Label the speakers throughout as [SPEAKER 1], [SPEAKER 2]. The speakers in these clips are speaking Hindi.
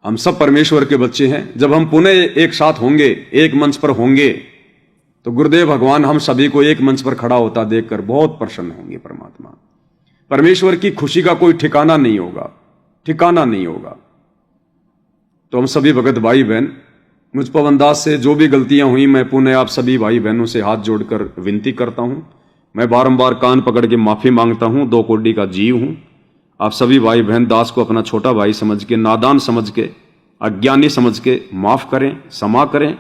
[SPEAKER 1] हम सब परमेश्वर के बच्चे हैं। जब हम पुनः एक साथ होंगे, एक मंच पर होंगे, तो गुरुदेव भगवान हम सभी को एक मंच पर खड़ा होता देखकर बहुत प्रसन्न होंगे। परमात्मा परमेश्वर की खुशी का कोई ठिकाना नहीं होगा, ठिकाना नहीं होगा। तो हम सभी भगत भाई बहन, मुझ पवन दास से जो भी गलतियां हुई, मैं पुनः आप सभी भाई बहनों से हाथ जोड़कर विनती करता हूं। मैं बारंबार कान पकड़ के माफी मांगता हूं। 2 कोटि का जीव हूं। आप सभी भाई बहन दास को अपना छोटा भाई समझ के, नादान समझ के, अज्ञानी समझ के माफ करें, क्षमा करें।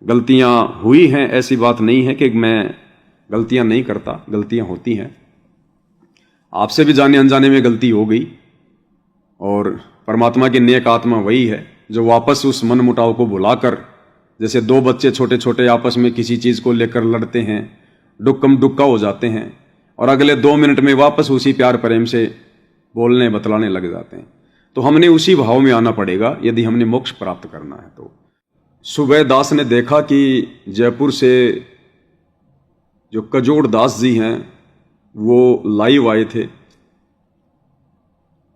[SPEAKER 1] गलतियां हुई हैं, ऐसी बात नहीं है कि मैं गलतियां नहीं करता, गलतियां होती हैं। आपसे भी जाने अनजाने में गलती हो गई, और परमात्मा की नेक आत्मा वही है जो वापस उस मन मुटाव को भुलाकर, जैसे 2 बच्चे छोटे छोटे आपस में किसी चीज को लेकर लड़ते हैं, डुक्कम डुक्का हो जाते हैं, और अगले 2 मिनट में वापस उसी प्यार प्रेम से बोलने बतलाने लग जाते हैं। तो हमने उसी भाव में आना पड़ेगा यदि हमने मोक्ष प्राप्त करना है। तो सुबह दास ने देखा कि जयपुर से जो कजोड़ दास जी हैं वो लाइव आए थे,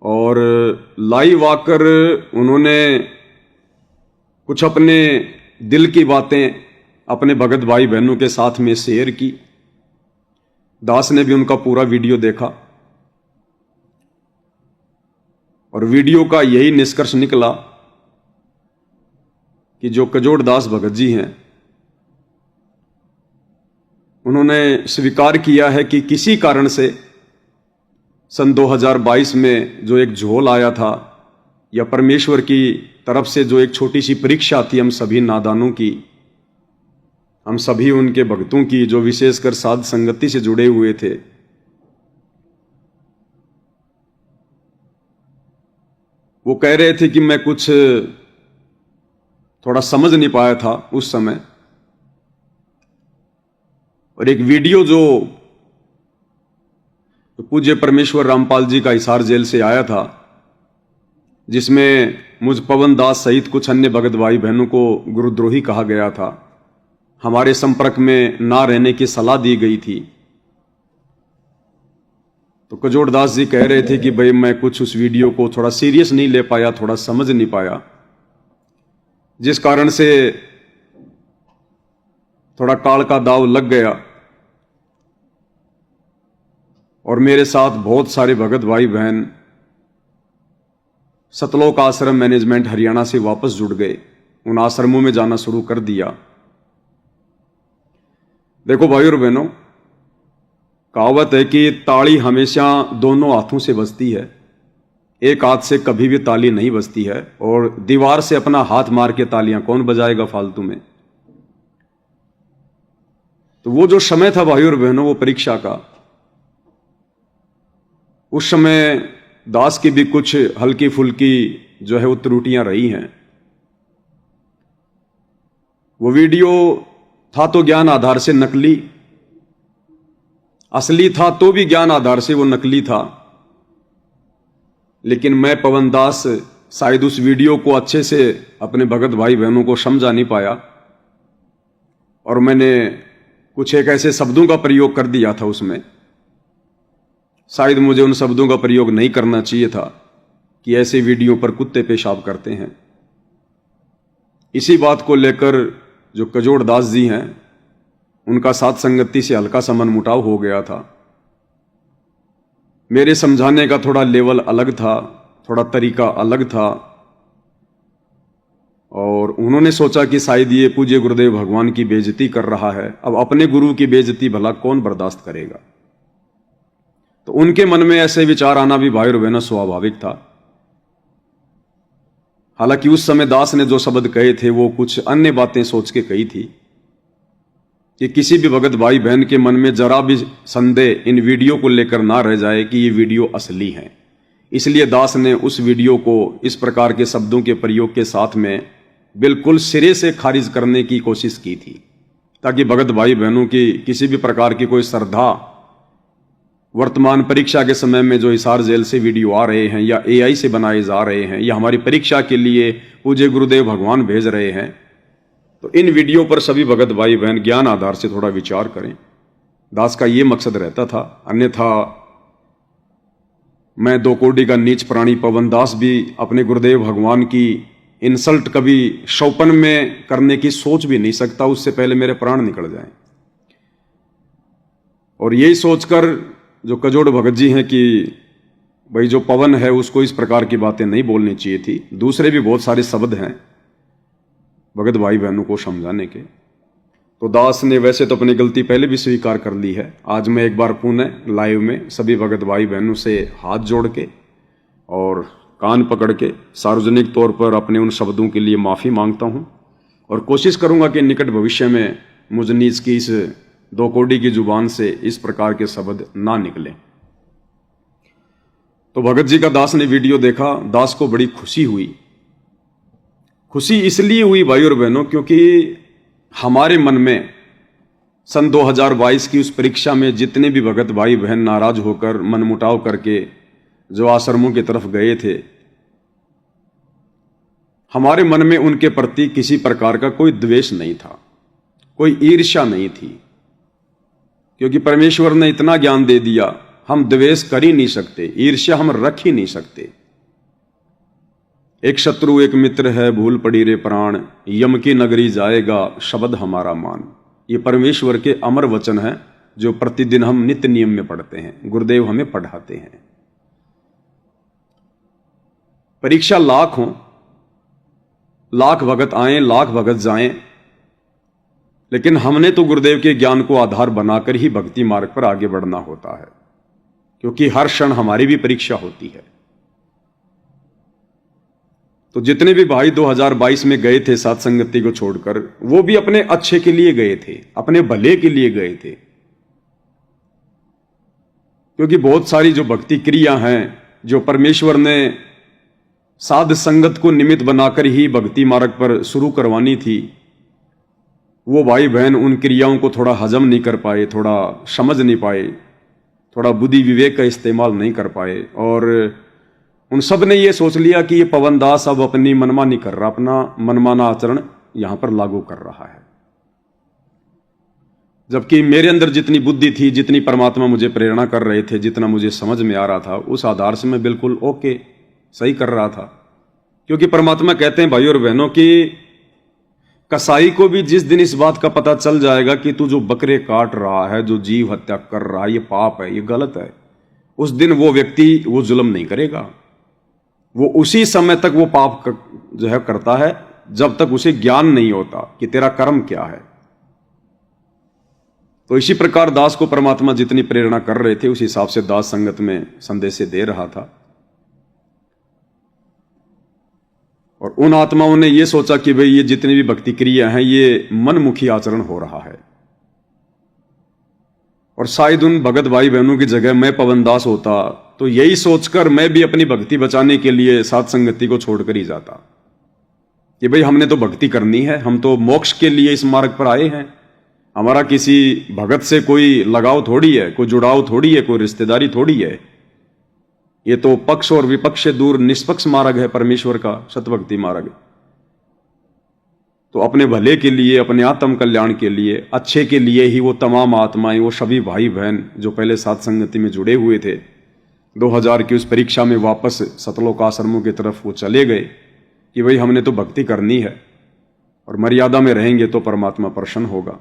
[SPEAKER 1] और लाइव आकर उन्होंने कुछ अपने दिल की बातें अपने भगत भाई बहनों के साथ में शेयर की। दास ने भी उनका पूरा वीडियो देखा, और वीडियो का यही निष्कर्ष निकला कि जो कजोड़ दास भगत जी हैं, उन्होंने स्वीकार किया है कि किसी कारण से सन 2022 में जो एक झोल आया था, या परमेश्वर की तरफ से जो एक छोटी सी परीक्षा थी हम सभी नादानों की, हम सभी उनके भक्तों की, जो विशेषकर साध संगति से जुड़े हुए थे, वो कह रहे थे कि मैं कुछ थोड़ा समझ नहीं पाया था उस समय। और एक वीडियो जो पूज्य परमेश्वर रामपाल जी का हिसार जेल से आया था, जिसमें मुझ पवन दास सहित कुछ अन्य भगत भाई बहनों को गुरुद्रोही कहा गया था, हमारे संपर्क में ना रहने की सलाह दी गई थी। तो कजोड़ दास जी कह रहे थे कि भाई मैं कुछ उस वीडियो को थोड़ा सीरियस नहीं ले पाया, थोड़ा समझ नहीं पाया, जिस कारण से थोड़ा काल का दाव लग गया। और मेरे साथ बहुत सारे भगत भाई बहन सतलोक आश्रम मैनेजमेंट हरियाणा से वापस जुड़ गए, उन आश्रमों में जाना शुरू कर दिया। देखो भाई और बहनों, कहावत है कि ताली हमेशा दोनों हाथों से बजती है, एक हाथ से कभी भी ताली नहीं बजती है। और दीवार से अपना हाथ मार के तालियां कौन बजाएगा फालतू में। तो वो जो समय था भाई और बहनों, वो परीक्षा का, उस समय दास की भी कुछ हल्की फुल्की जो है वो त्रुटियां रही हैं। वो वीडियो था तो ज्ञान आधार से नकली, असली था तो भी ज्ञान आधार से वो नकली था। लेकिन मैं पवन दास शायद उस वीडियो को अच्छे से अपने भगत भाई बहनों को समझा नहीं पाया, और मैंने कुछ एक ऐसे शब्दों का प्रयोग कर दिया था उसमें, शायद मुझे उन शब्दों का प्रयोग नहीं करना चाहिए था कि ऐसे वीडियो पर कुत्ते पेशाब करते हैं। इसी बात को लेकर जो कजोड़ दास जी हैं, उनका साथ संगति से हल्का सा मन मुटाव हो गया था। मेरे समझाने का थोड़ा लेवल अलग था, थोड़ा तरीका अलग था, और उन्होंने सोचा कि शायद ये पूज्य गुरुदेव भगवान की बेइज्जती कर रहा है। अब अपने गुरु की बेइज्जती भला कौन बर्दाश्त करेगा। तो उनके मन में ऐसे विचार आना भी भाई और बहनों स्वाभाविक था। हालांकि उस समय दास ने जो शब्द कहे थे वो कुछ अन्य बातें सोच के कही थी, कि किसी भी भगत भाई बहन के मन में जरा भी संदेह इन वीडियो को लेकर ना रह जाए कि ये वीडियो असली है। इसलिए दास ने उस वीडियो को इस प्रकार के शब्दों के प्रयोग के साथ में बिल्कुल सिरे से खारिज करने की कोशिश की थी, ताकि भगत भाई बहनों की किसी भी प्रकार की कोई श्रद्धा, वर्तमान परीक्षा के समय में जो हिसार जेल से वीडियो आ रहे हैं, या एआई से बनाए जा रहे हैं, या हमारी परीक्षा के लिए पूज्य गुरुदेव भगवान भेज रहे हैं, तो इन वीडियो पर सभी भगत भाई बहन ज्ञान आधार से थोड़ा विचार करें। दास का ये मकसद रहता था। अन्यथा मैं 2 कोटि का नीच प्राणी पवन दास भी अपने गुरुदेव भगवान की इंसल्ट कभी शौपन में करने की सोच भी नहीं सकता, उससे पहले मेरे प्राण निकल जाएं। और यही सोचकर जो कजोड़ भगत जी हैं कि भाई जो पवन है उसको इस प्रकार की बातें नहीं बोलनी चाहिए थी, दूसरे भी बहुत सारे शब्द हैं भगत भाई बहनों को समझाने के। तो दास ने वैसे तो अपनी गलती पहले भी स्वीकार कर ली है। आज मैं एक बार पुनः लाइव में सभी भगत भाई बहनों से हाथ जोड़ के और कान पकड़ के सार्वजनिक तौर पर अपने उन शब्दों के लिए माफ़ी मांगता हूं और कोशिश करूंगा कि निकट भविष्य में मुझ नीच की इस दो कोड़ी की जुबान से इस प्रकार के शब्द ना निकले। तो भगत जी का दास ने वीडियो देखा, दास को बड़ी खुशी हुई। खुशी इसलिए हुई भाई और बहनों क्योंकि हमारे मन में सन 2022 की उस परीक्षा में जितने भी भगत भाई बहन नाराज होकर मनमुटाव करके जो आश्रमों की तरफ गए थे, हमारे मन में उनके प्रति किसी प्रकार का कोई द्वेष नहीं था, कोई ईर्ष्या नहीं थी, क्योंकि परमेश्वर ने इतना ज्ञान दे दिया, हम द्वेष कर ही नहीं सकते, ईर्ष्या हम रख ही नहीं सकते। एक शत्रु एक मित्र है, भूल पड़ी रे प्राण, यम की नगरी जाएगा शब्द हमारा मान। ये परमेश्वर के अमर वचन है जो प्रतिदिन हम नित्य नियम में पढ़ते हैं, गुरुदेव हमें पढ़ाते हैं। परीक्षा लाख हो, लाख भगत आए, लाख भगत जाएं, लेकिन हमने तो गुरुदेव के ज्ञान को आधार बनाकर ही भक्ति मार्ग पर आगे बढ़ना होता है, क्योंकि हर क्षण हमारी भी परीक्षा होती है। तो जितने भी भाई 2022 में गए थे साथ संगति को छोड़कर, वो भी अपने अच्छे के लिए गए थे, अपने भले के लिए गए थे, क्योंकि बहुत सारी जो भक्ति क्रिया हैं जो परमेश्वर ने साध संगत को निमित्त बनाकर ही भक्ति मार्ग पर शुरू करवानी थी, वो भाई बहन उन क्रियाओं को थोड़ा हजम नहीं कर पाए, थोड़ा समझ नहीं पाए, थोड़ा बुद्धि विवेक का इस्तेमाल नहीं कर पाए, और उन सब ने ये सोच लिया कि ये पवन दास अब अपनी मनमानी कर रहा, अपना मनमाना आचरण यहां पर लागू कर रहा है। जबकि मेरे अंदर जितनी बुद्धि थी, जितनी परमात्मा मुझे प्रेरणा कर रहे थे, जितना मुझे समझ में आ रहा था, उस आधार से मैं बिल्कुल ओके सही कर रहा था। क्योंकि परमात्मा कहते हैं भाई और बहनों कि कसाई को भी जिस दिन इस बात का पता चल जाएगा कि तू जो बकरे काट रहा है, जो जीव हत्या कर रहा है, ये पाप है, ये गलत है, उस दिन वो व्यक्ति वो जुल्म नहीं करेगा। वो उसी समय तक वो पाप जो है करता है जब तक उसे ज्ञान नहीं होता कि तेरा कर्म क्या है। तो इसी प्रकार दास को परमात्मा जितनी प्रेरणा कर रहे थे, उस हिसाब से दास संगत में संदेश दे रहा था। और उन आत्माओं ने यह सोचा कि भाई ये जितनी भी भक्ति क्रिया हैं ये मनमुखी आचरण हो रहा है, और शायद उन भगत भाई बहनों की जगह मैं पवन दास होता तो यही सोचकर मैं भी अपनी भक्ति बचाने के लिए साथ संगति को छोड़कर ही जाता कि भाई हमने तो भक्ति करनी है, हम तो मोक्ष के लिए इस मार्ग पर आए हैं, हमारा किसी भगत से कोई लगाव थोड़ी है, कोई जुड़ाव थोड़ी है, कोई रिश्तेदारी थोड़ी है। ये तो पक्ष और विपक्ष से दूर निष्पक्ष मार्ग है परमेश्वर का, सतभक्ति मार्ग। तो अपने भले के लिए, अपने आत्म कल्याण के लिए, अच्छे के लिए ही वो तमाम आत्माएं, वो सभी भाई बहन जो पहले साथ संगति में जुड़े हुए थे, 2000 की उस परीक्षा में वापस सतलोक आश्रमों की तरफ वो चले गए कि भाई हमने तो भक्ति करनी है और मर्यादा में रहेंगे तो परमात्मा प्रसन्न होगा।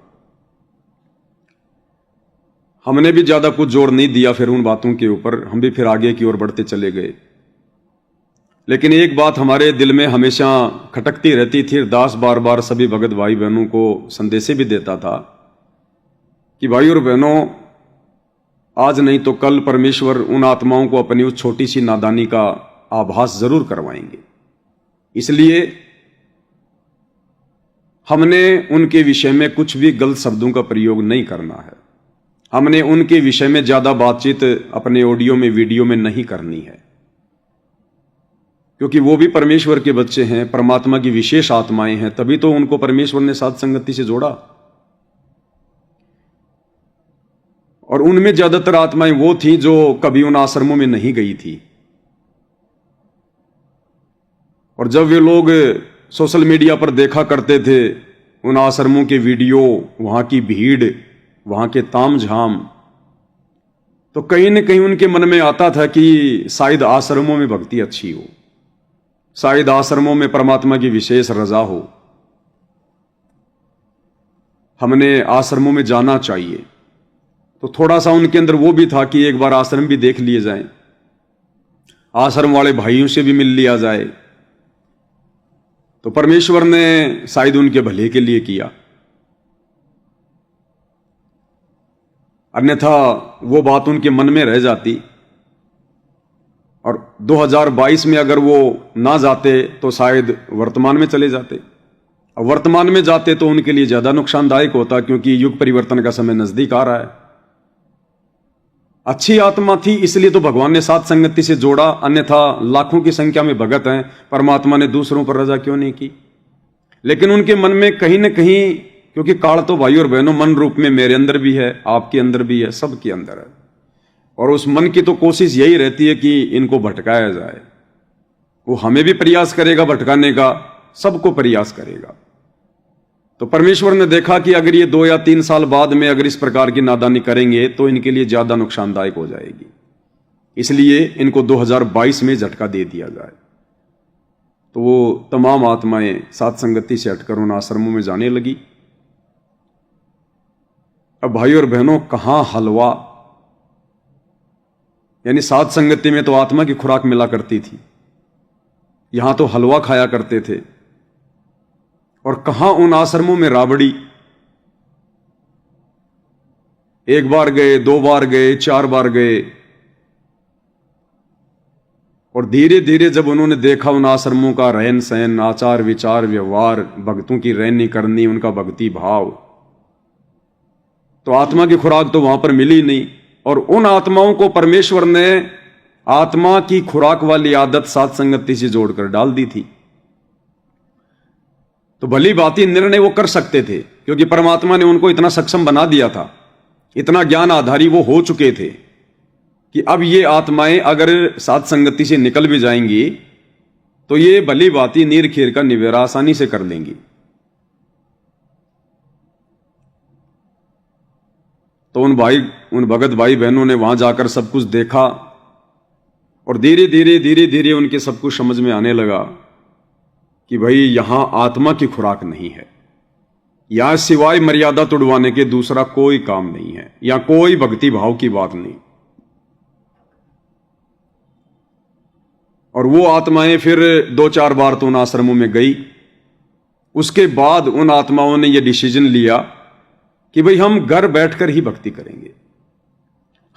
[SPEAKER 1] हमने भी ज्यादा कुछ जोर नहीं दिया फिर उन बातों के ऊपर, हम भी फिर आगे की ओर बढ़ते चले गए। लेकिन एक बात हमारे दिल में हमेशा खटकती रहती थी, दास बार बार सभी भगत भाई बहनों को संदेश भी देता था कि भाई और बहनों, आज नहीं तो कल परमेश्वर उन आत्माओं को अपनी उस छोटी सी नादानी का आभास जरूर करवाएंगे। इसलिए हमने उनके विषय में कुछ भी गलत शब्दों का प्रयोग नहीं करना है, हमने उनके विषय में ज्यादा बातचीत अपने ऑडियो में, वीडियो में नहीं करनी है, क्योंकि वो भी परमेश्वर के बच्चे हैं, परमात्मा की विशेष आत्माएं हैं, तभी तो उनको परमेश्वर ने साथ संगति से जोड़ा। और उनमें ज्यादातर आत्माएं वो थी जो कभी उन आश्रमों में नहीं गई थी। और जब वे लोग सोशल मीडिया पर देखा करते थे उन आश्रमों के वीडियो, वहां की भीड़, वहां के तामझाम, तो कहीं न कहीं उनके मन में आता था कि शायद आश्रमों में भक्ति अच्छी हो, शायद आश्रमों में परमात्मा की विशेष रजा हो, हमने आश्रमों में जाना चाहिए। तो थोड़ा सा उनके अंदर वो भी था कि एक बार आश्रम भी देख लिए जाए, आश्रम वाले भाइयों से भी मिल लिया जाए। तो परमेश्वर ने शायद उनके भले के लिए किया, अन्यथा वो बात उनके मन में रह जाती। और 2022 में अगर वो ना जाते तो शायद वर्तमान में चले जाते, और वर्तमान में जाते तो उनके लिए ज्यादा नुकसानदायक होता, क्योंकि युग परिवर्तन का समय नजदीक आ रहा है। अच्छी आत्मा थी इसलिए तो भगवान ने साथ संगति से जोड़ा, अन्यथा लाखों की संख्या में भगत हैं, परमात्मा ने दूसरों पर रजा क्यों नहीं की। लेकिन उनके मन में कहीं ना कहीं, क्योंकि काल तो भाई और बहनों मन रूप में मेरे अंदर भी है, आपके अंदर भी है, सबके अंदर है, और उस मन की तो कोशिश यही रहती है कि इनको भटकाया जाए। वो हमें भी प्रयास करेगा भटकाने का, सबको प्रयास करेगा। तो परमेश्वर ने देखा कि अगर ये 2 या 3 साल बाद में अगर इस प्रकार की नादानी करेंगे तो इनके लिए ज्यादा नुकसानदायक हो जाएगी, इसलिए इनको 2022 में झटका दे दिया जाए। तो वो तमाम आत्माएं साथ संगति से हटकर उन आश्रमों में जाने लगी। अब भाई और बहनों, कहां हलवा, यानी साथ संगति में तो आत्मा की खुराक मिला करती थी, यहां तो हलवा खाया करते थे। और कहां उन आश्रमों में राबड़ी। एक बार गए, 2 बार गए, 4 बार गए, और धीरे धीरे जब उन्होंने देखा उन आश्रमों का रहन सहन, आचार विचार, व्यवहार, भक्तों की रहनी करनी, उनका भक्ति भाव, तो आत्मा की खुराक तो वहां पर मिली नहीं। और उन आत्माओं को परमेश्वर ने आत्मा की खुराक वाली आदत साथ संगति से जोड़कर डाल दी थी। तो भली भांति निर्णय वो कर सकते थे, क्योंकि परमात्मा ने उनको इतना सक्षम बना दिया था, इतना ज्ञान आधारी वो हो चुके थे कि अब ये आत्माएं अगर साथ संगति से निकल भी जाएंगी तो ये भली भांति नीर खीर का निवेरा आसानी से कर लेंगी। तो उन भगत भाई बहनों ने वहां जाकर सब कुछ देखा, और धीरे धीरे उनके सब कुछ समझ में आने लगा कि भाई यहां आत्मा की खुराक नहीं है, यहां सिवाय मर्यादा तुड़वाने के दूसरा कोई काम नहीं है, या कोई भक्ति भाव की बात नहीं। और वो आत्माएं फिर 2-4 बार तो उन आश्रमों में गई। उसके बाद उन आत्माओं ने यह डिसीजन लिया कि भाई हम घर बैठकर ही भक्ति करेंगे,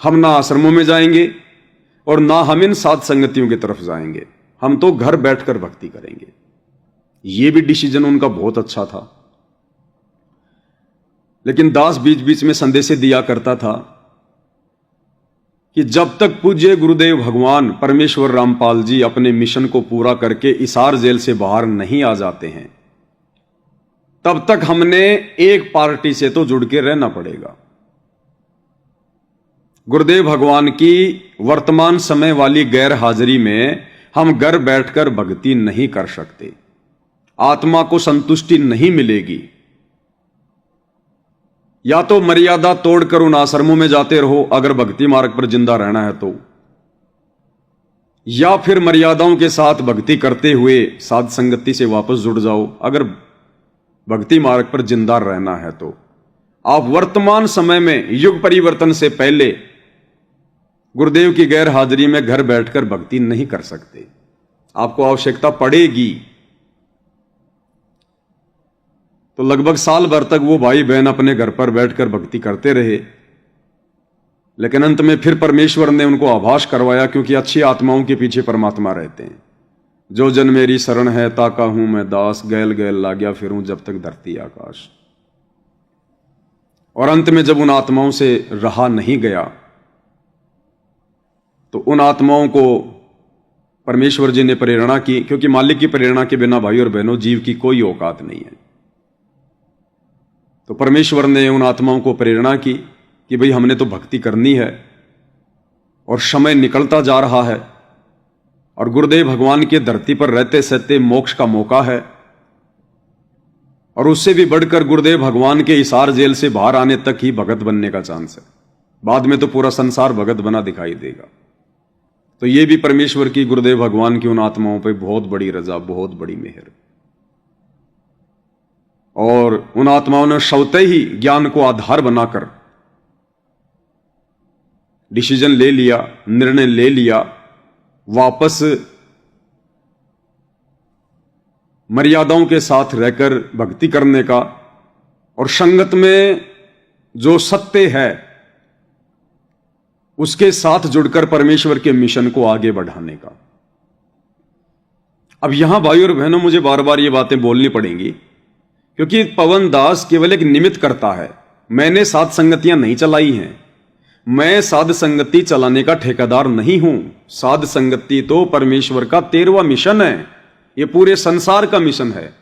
[SPEAKER 1] हम ना आश्रमों में जाएंगे और ना हम इन साध संगतियों की तरफ जाएंगे, हम तो घर बैठकर भक्ति करेंगे। यह भी डिसीजन उनका बहुत अच्छा था। लेकिन दास बीच बीच में संदेश दिया करता था कि जब तक पूज्य गुरुदेव भगवान परमेश्वर रामपाल जी अपने मिशन को पूरा करके हिसार जेल से बाहर नहीं आ जाते हैं, तब तक हमने एक पार्टी से तो जुड़ के रहना पड़ेगा। गुरुदेव भगवान की वर्तमान समय वाली गैर हाजिरी में हम घर बैठकर भक्ति नहीं कर सकते, आत्मा को संतुष्टि नहीं मिलेगी। या तो मर्यादा तोड़कर उन आश्रमों में जाते रहो अगर भक्ति मार्ग पर जिंदा रहना है तो, या फिर मर्यादाओं के साथ भक्ति करते हुए साध संगति से वापस जुड़ जाओ अगर भक्ति मार्ग पर जिंदा रहना है तो। आप वर्तमान समय में युग परिवर्तन से पहले गुरुदेव की गैर हाजिरी में घर बैठकर भक्ति नहीं कर सकते, आपको आवश्यकता पड़ेगी। तो लगभग साल भर तक वो भाई बहन अपने घर पर बैठकर भक्ति करते रहे, लेकिन अंत में फिर परमेश्वर ने उनको आभास करवाया, क्योंकि अच्छी आत्माओं के पीछे परमात्मा रहते हैं। जो जन मेरी शरण है ताका हूं मैं दास, गैल गैल लागया फिरूं जब तक धरती आकाश। और अंत में जब उन आत्माओं से रहा नहीं गया तो उन आत्माओं को परमेश्वर जी ने प्रेरणा की, क्योंकि मालिक की प्रेरणा के बिना भाई और बहनों जीव की कोई औकात नहीं है। तो परमेश्वर ने उन आत्माओं को प्रेरणा की कि भाई हमने तो भक्ति करनी है, और समय निकलता जा रहा है, और गुरुदेव भगवान के धरती पर रहते सहते मोक्ष का मौका है, और उससे भी बढ़कर गुरुदेव भगवान के हिसार जेल से बाहर आने तक ही भगत बनने का चांस है। बाद में तो पूरा संसार भगत बना दिखाई देगा। तो ये भी परमेश्वर की, गुरुदेव भगवान की उन आत्माओं पे बहुत बड़ी रजा, बहुत बड़ी मेहर। और उन आत्माओं ने स्वतः ही ज्ञान को आधार बनाकर डिसीजन ले लिया, निर्णय ले लिया, वापस मर्यादाओं के साथ रहकर भक्ति करने का, और संगत में जो सत्य है उसके साथ जुड़कर परमेश्वर के मिशन को आगे बढ़ाने का। अब यहां भाई और बहनों, मुझे बार बार ये बातें बोलनी पड़ेंगी, क्योंकि पवन दास केवल एक निमित्त करता है। मैंने साध संगतियां नहीं चलाई हैं, मैं साध संगति चलाने का ठेकेदार नहीं हूं। साध संगति तो परमेश्वर का 13वां मिशन है, ये पूरे संसार का मिशन है।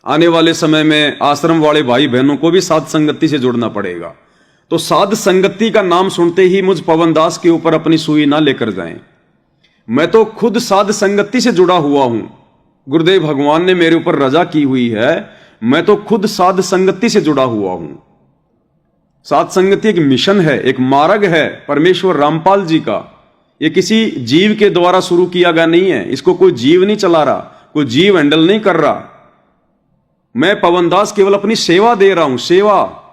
[SPEAKER 1] आने वाले समय में आश्रम वाले भाई बहनों को भी साध संगति से जुड़ना पड़ेगा। तो साध संगति का नाम सुनते ही मुझ पवन दास के ऊपर अपनी सुई ना लेकर जाएं। मैं तो खुद साध संगति से जुड़ा हुआ हूं, गुरुदेव भगवान ने मेरे ऊपर रजा की हुई है, मैं तो खुद साध संगति से जुड़ा हुआ हूं। साध संगति एक मिशन है, एक मार्ग है परमेश्वर रामपाल जी का। ये किसी जीव के द्वारा शुरू किया गया नहीं है, इसको कोई जीव नहीं चला रहा, कोई जीव हैंडल नहीं कर रहा। मैं पवन दास केवल अपनी सेवा दे रहा हूं, सेवा।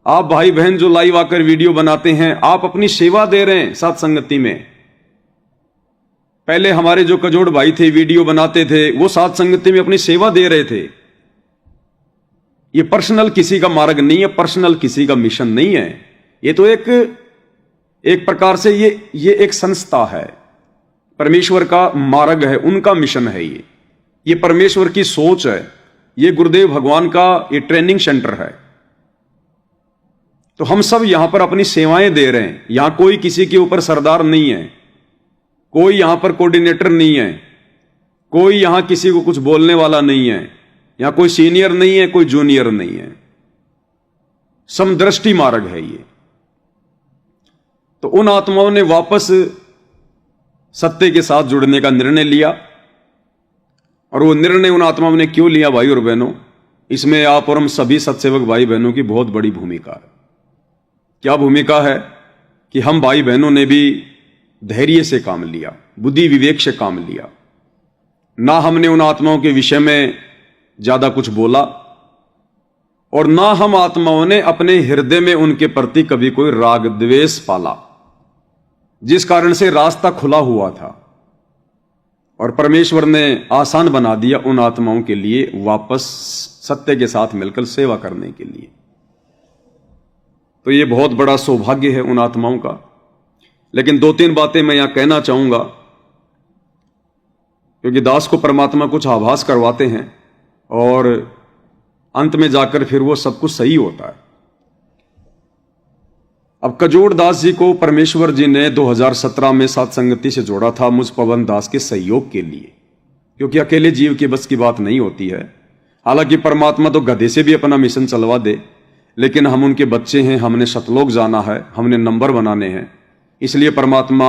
[SPEAKER 1] आप भाई बहन जो लाइव आकर वीडियो बनाते हैं, आप अपनी सेवा दे रहे हैं साध संगति में। पहले हमारे जो कजोड़ भाई थे, वीडियो बनाते थे, वो साध संगति में अपनी सेवा दे रहे थे। ये पर्सनल किसी का मार्ग नहीं है, पर्सनल किसी का मिशन नहीं है। ये तो एक प्रकार से ये एक संस्था है, परमेश्वर का मार्ग है, उनका मिशन है। ये परमेश्वर की सोच है, ये गुरुदेव भगवान का ये ट्रेनिंग सेंटर है। तो हम सब यहां पर अपनी सेवाएं दे रहे हैं। यहां कोई किसी के ऊपर सरदार नहीं है, कोई यहां पर कोऑर्डिनेटर नहीं है, कोई यहां किसी को कुछ बोलने वाला नहीं है, यहां कोई सीनियर नहीं है, कोई जूनियर नहीं है। समदृष्टि मार्ग है ये। तो उन आत्माओं ने वापस सत्य के साथ जुड़ने का निर्णय लिया। और वो निर्णय उन आत्माओं ने क्यों लिया भाई और बहनों, इसमें आप और हम सभी सत्सेवक भाई बहनों की बहुत बड़ी भूमिका है। क्या भूमिका है कि हम भाई बहनों ने भी धैर्य से काम लिया, बुद्धि विवेक से काम लिया। ना हमने उन आत्माओं के विषय में ज्यादा कुछ बोला, और ना हम आत्माओं ने अपने हृदय में उनके प्रति कभी कोई राग द्वेष पाला, जिस कारण से रास्ता खुला हुआ था। और परमेश्वर ने आसान बना दिया उन आत्माओं के लिए वापस सत्य के साथ मिलकर सेवा करने के लिए। तो ये बहुत बड़ा सौभाग्य है उन आत्माओं का। लेकिन 2-3 बातें मैं यहां कहना चाहूंगा, क्योंकि दास को परमात्मा कुछ आभास करवाते हैं और अंत में जाकर फिर वो सब कुछ सही होता है। अब कजोड़ दास जी को परमेश्वर जी ने 2017 में साध संगति से जोड़ा था, मुझ पवन दास के सहयोग के लिए, क्योंकि अकेले जीव के बस की बात नहीं होती है। हालांकि परमात्मा तो गधे से भी अपना मिशन चलवा दे, लेकिन हम उनके बच्चे हैं, हमने सतलोक जाना है, हमने नंबर बनाने हैं। इसलिए परमात्मा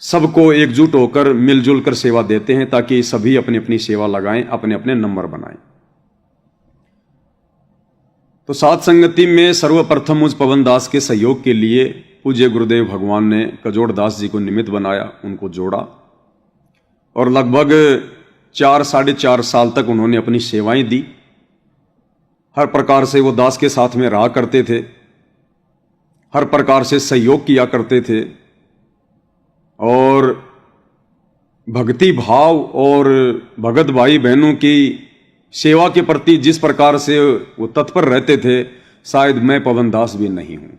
[SPEAKER 1] सबको एकजुट होकर मिलजुल कर सेवा देते हैं, ताकि सभी अपनी अपनी सेवा लगाएं, अपने अपने नंबर बनाएं। तो साध संगति में सर्वप्रथम मुझ पवन दास के सहयोग के लिए पूज्य गुरुदेव भगवान ने कजोड़ दास जी को निमित्त बनाया, उनको जोड़ा, और लगभग 4-4.5 साल तक उन्होंने अपनी सेवाएं दी। हर प्रकार से वो दास के साथ में रहा करते थे, हर प्रकार से सहयोग किया करते थे, और भक्ति भाव और भगत भाई बहनों की सेवा के प्रति जिस प्रकार से वो तत्पर रहते थे, शायद मैं पवन दास भी नहीं हूं।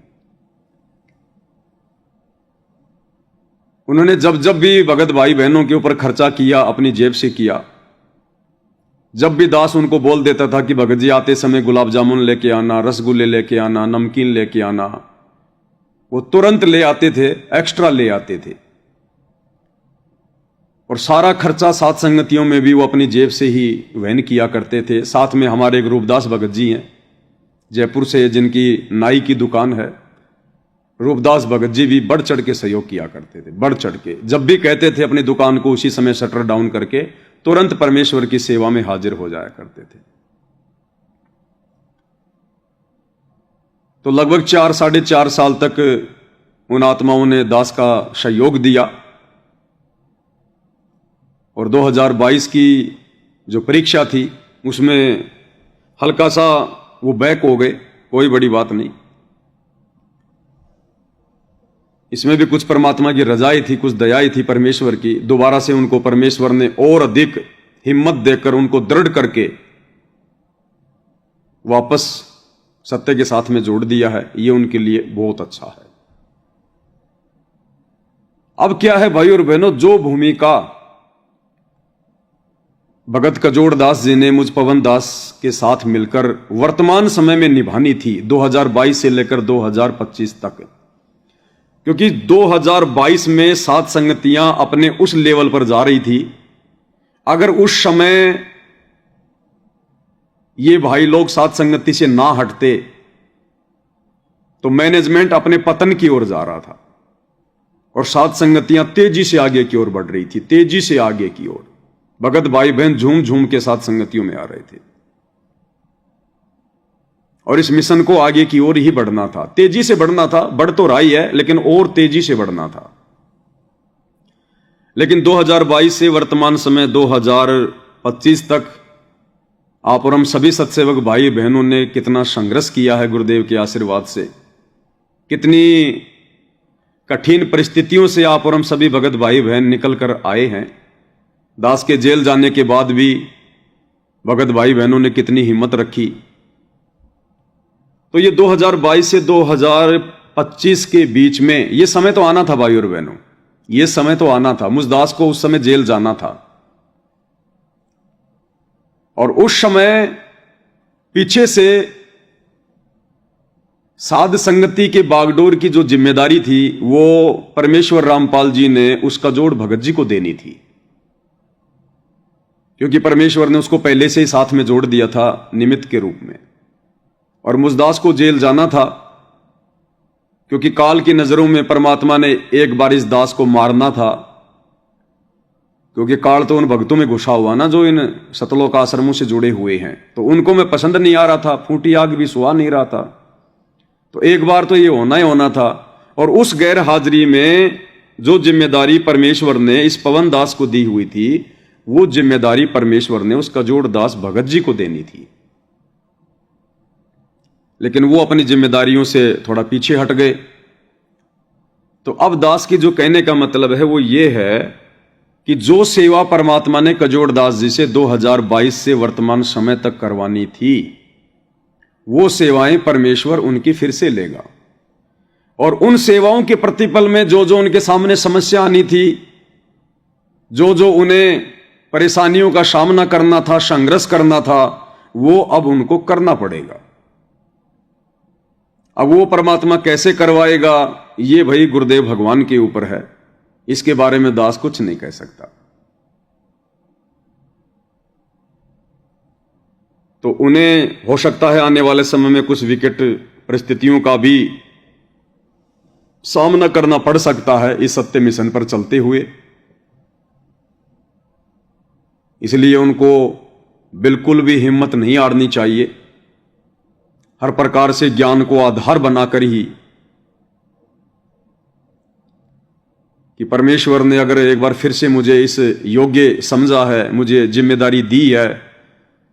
[SPEAKER 1] उन्होंने जब जब भी भगत भाई बहनों के ऊपर खर्चा किया, अपनी जेब से किया। जब भी दास उनको बोल देता था कि भगत जी आते समय गुलाब जामुन लेके आना, रसगुल्ले लेके आना, नमकीन लेके आना, वो तुरंत ले आते थे, एक्स्ट्रा ले आते थे। और सारा खर्चा साध संगतियों में भी वो अपनी जेब से ही वहन किया करते थे। साथ में हमारे एक रूपदास भगत जी हैं जयपुर से, जिनकी नाई की दुकान है। रूपदास भगत जी भी बढ़ चढ़ के सहयोग किया करते थे, बढ़ चढ़ के। जब भी कहते थे अपनी दुकान को उसी समय शटर डाउन करके तुरंत परमेश्वर की सेवा में हाजिर हो जाया करते थे। तो लगभग 4-4.5 साल तक उन आत्माओं ने दास का सहयोग दिया और 2022 की जो परीक्षा थी उसमें हल्का सा वो बैक हो गए, कोई बड़ी बात नहीं। इसमें भी कुछ परमात्मा की रजाई थी, कुछ दयाई थी परमेश्वर की। दोबारा से उनको परमेश्वर ने और अधिक हिम्मत देकर उनको दृढ़ करके वापस सत्य के साथ में जोड़ दिया है। ये उनके लिए बहुत अच्छा है। अब क्या है भाई और बहनों, जो भूमिका भगत कजोड़ दास जी ने मुझ पवन दास के साथ मिलकर वर्तमान समय में निभानी थी 2022 से लेकर 2025 तक, क्योंकि 2022 में सात संगतियां अपने उस लेवल पर जा रही थी। अगर उस समय ये भाई लोग सात संगति से ना हटते तो मैनेजमेंट अपने पतन की ओर जा रहा था और सात संगतियां तेजी से आगे की ओर बढ़ रही थी, तेजी से आगे की ओर। भगत भाई बहन झूम झूम के साथ संगतियों में आ रहे थे और इस मिशन को आगे की ओर ही बढ़ना था, तेजी से बढ़ना था। बढ़ तो रहा ही है लेकिन और तेजी से बढ़ना था। लेकिन 2022 से वर्तमान समय 2025 तक आप और हम सभी सत्सेवक भाई बहनों ने कितना संघर्ष किया है गुरुदेव के आशीर्वाद से। कितनी कठिन परिस्थितियों से आप और हम सभी भगत भाई बहन निकल कर आए हैं। दास के जेल जाने के बाद भी भगत भाई बहनों ने कितनी हिम्मत रखी। तो ये 2022 से 2025 के बीच में ये समय तो आना था भाई और बहनों, ये समय तो आना था। मुझ दास को उस समय जेल जाना था और उस समय पीछे से साध संगति के बागडोर की जो जिम्मेदारी थी वो परमेश्वर रामपाल जी ने उसका जोड़ भगत जी को देनी थी, क्योंकि परमेश्वर ने उसको पहले से ही साथ में जोड़ दिया था निमित्त के रूप में। और मुझदास को जेल जाना था क्योंकि काल की नजरों में परमात्मा ने एक बार इस दास को मारना था, क्योंकि काल तो उन भक्तों में घुसा हुआ ना जो इन सतलोक आश्रमों से जुड़े हुए हैं, तो उनको मैं पसंद नहीं आ रहा था। फूटी आग भी सुहा नहीं रहा था, तो एक बार तो ये होना ही होना था। और उस गैर हाजिरी में जो जिम्मेदारी परमेश्वर ने इस पवन दास को दी हुई थी वो जिम्मेदारी परमेश्वर ने उसका जोड़ दास भगत जी को देनी थी। लेकिन वो अपनी जिम्मेदारियों से थोड़ा पीछे हट गए। तो अब दास की जो कहने का मतलब है वो ये है कि जो सेवा परमात्मा ने कजोड़ दास जी से 2022 से वर्तमान समय तक करवानी थी वो सेवाएं परमेश्वर उनकी फिर से लेगा। और उन सेवाओं के प्रतिपल में जो जो उनके सामने समस्या आनी थी, जो जो उन्हें परेशानियों का सामना करना था, संघर्ष करना था, वो अब उनको करना पड़ेगा। अब वो परमात्मा कैसे करवाएगा ये भाई गुरुदेव भगवान के ऊपर है, इसके बारे में दास कुछ नहीं कह सकता। तो उन्हें हो सकता है आने वाले समय में कुछ विकट परिस्थितियों का भी सामना करना पड़ सकता है इस सत्य मिशन पर चलते हुए। इसलिए उनको बिल्कुल भी हिम्मत नहीं हारनी चाहिए। हर प्रकार से ज्ञान को आधार बनाकर ही कि परमेश्वर ने अगर एक बार फिर से मुझे इस योग्य समझा है, मुझे जिम्मेदारी दी है,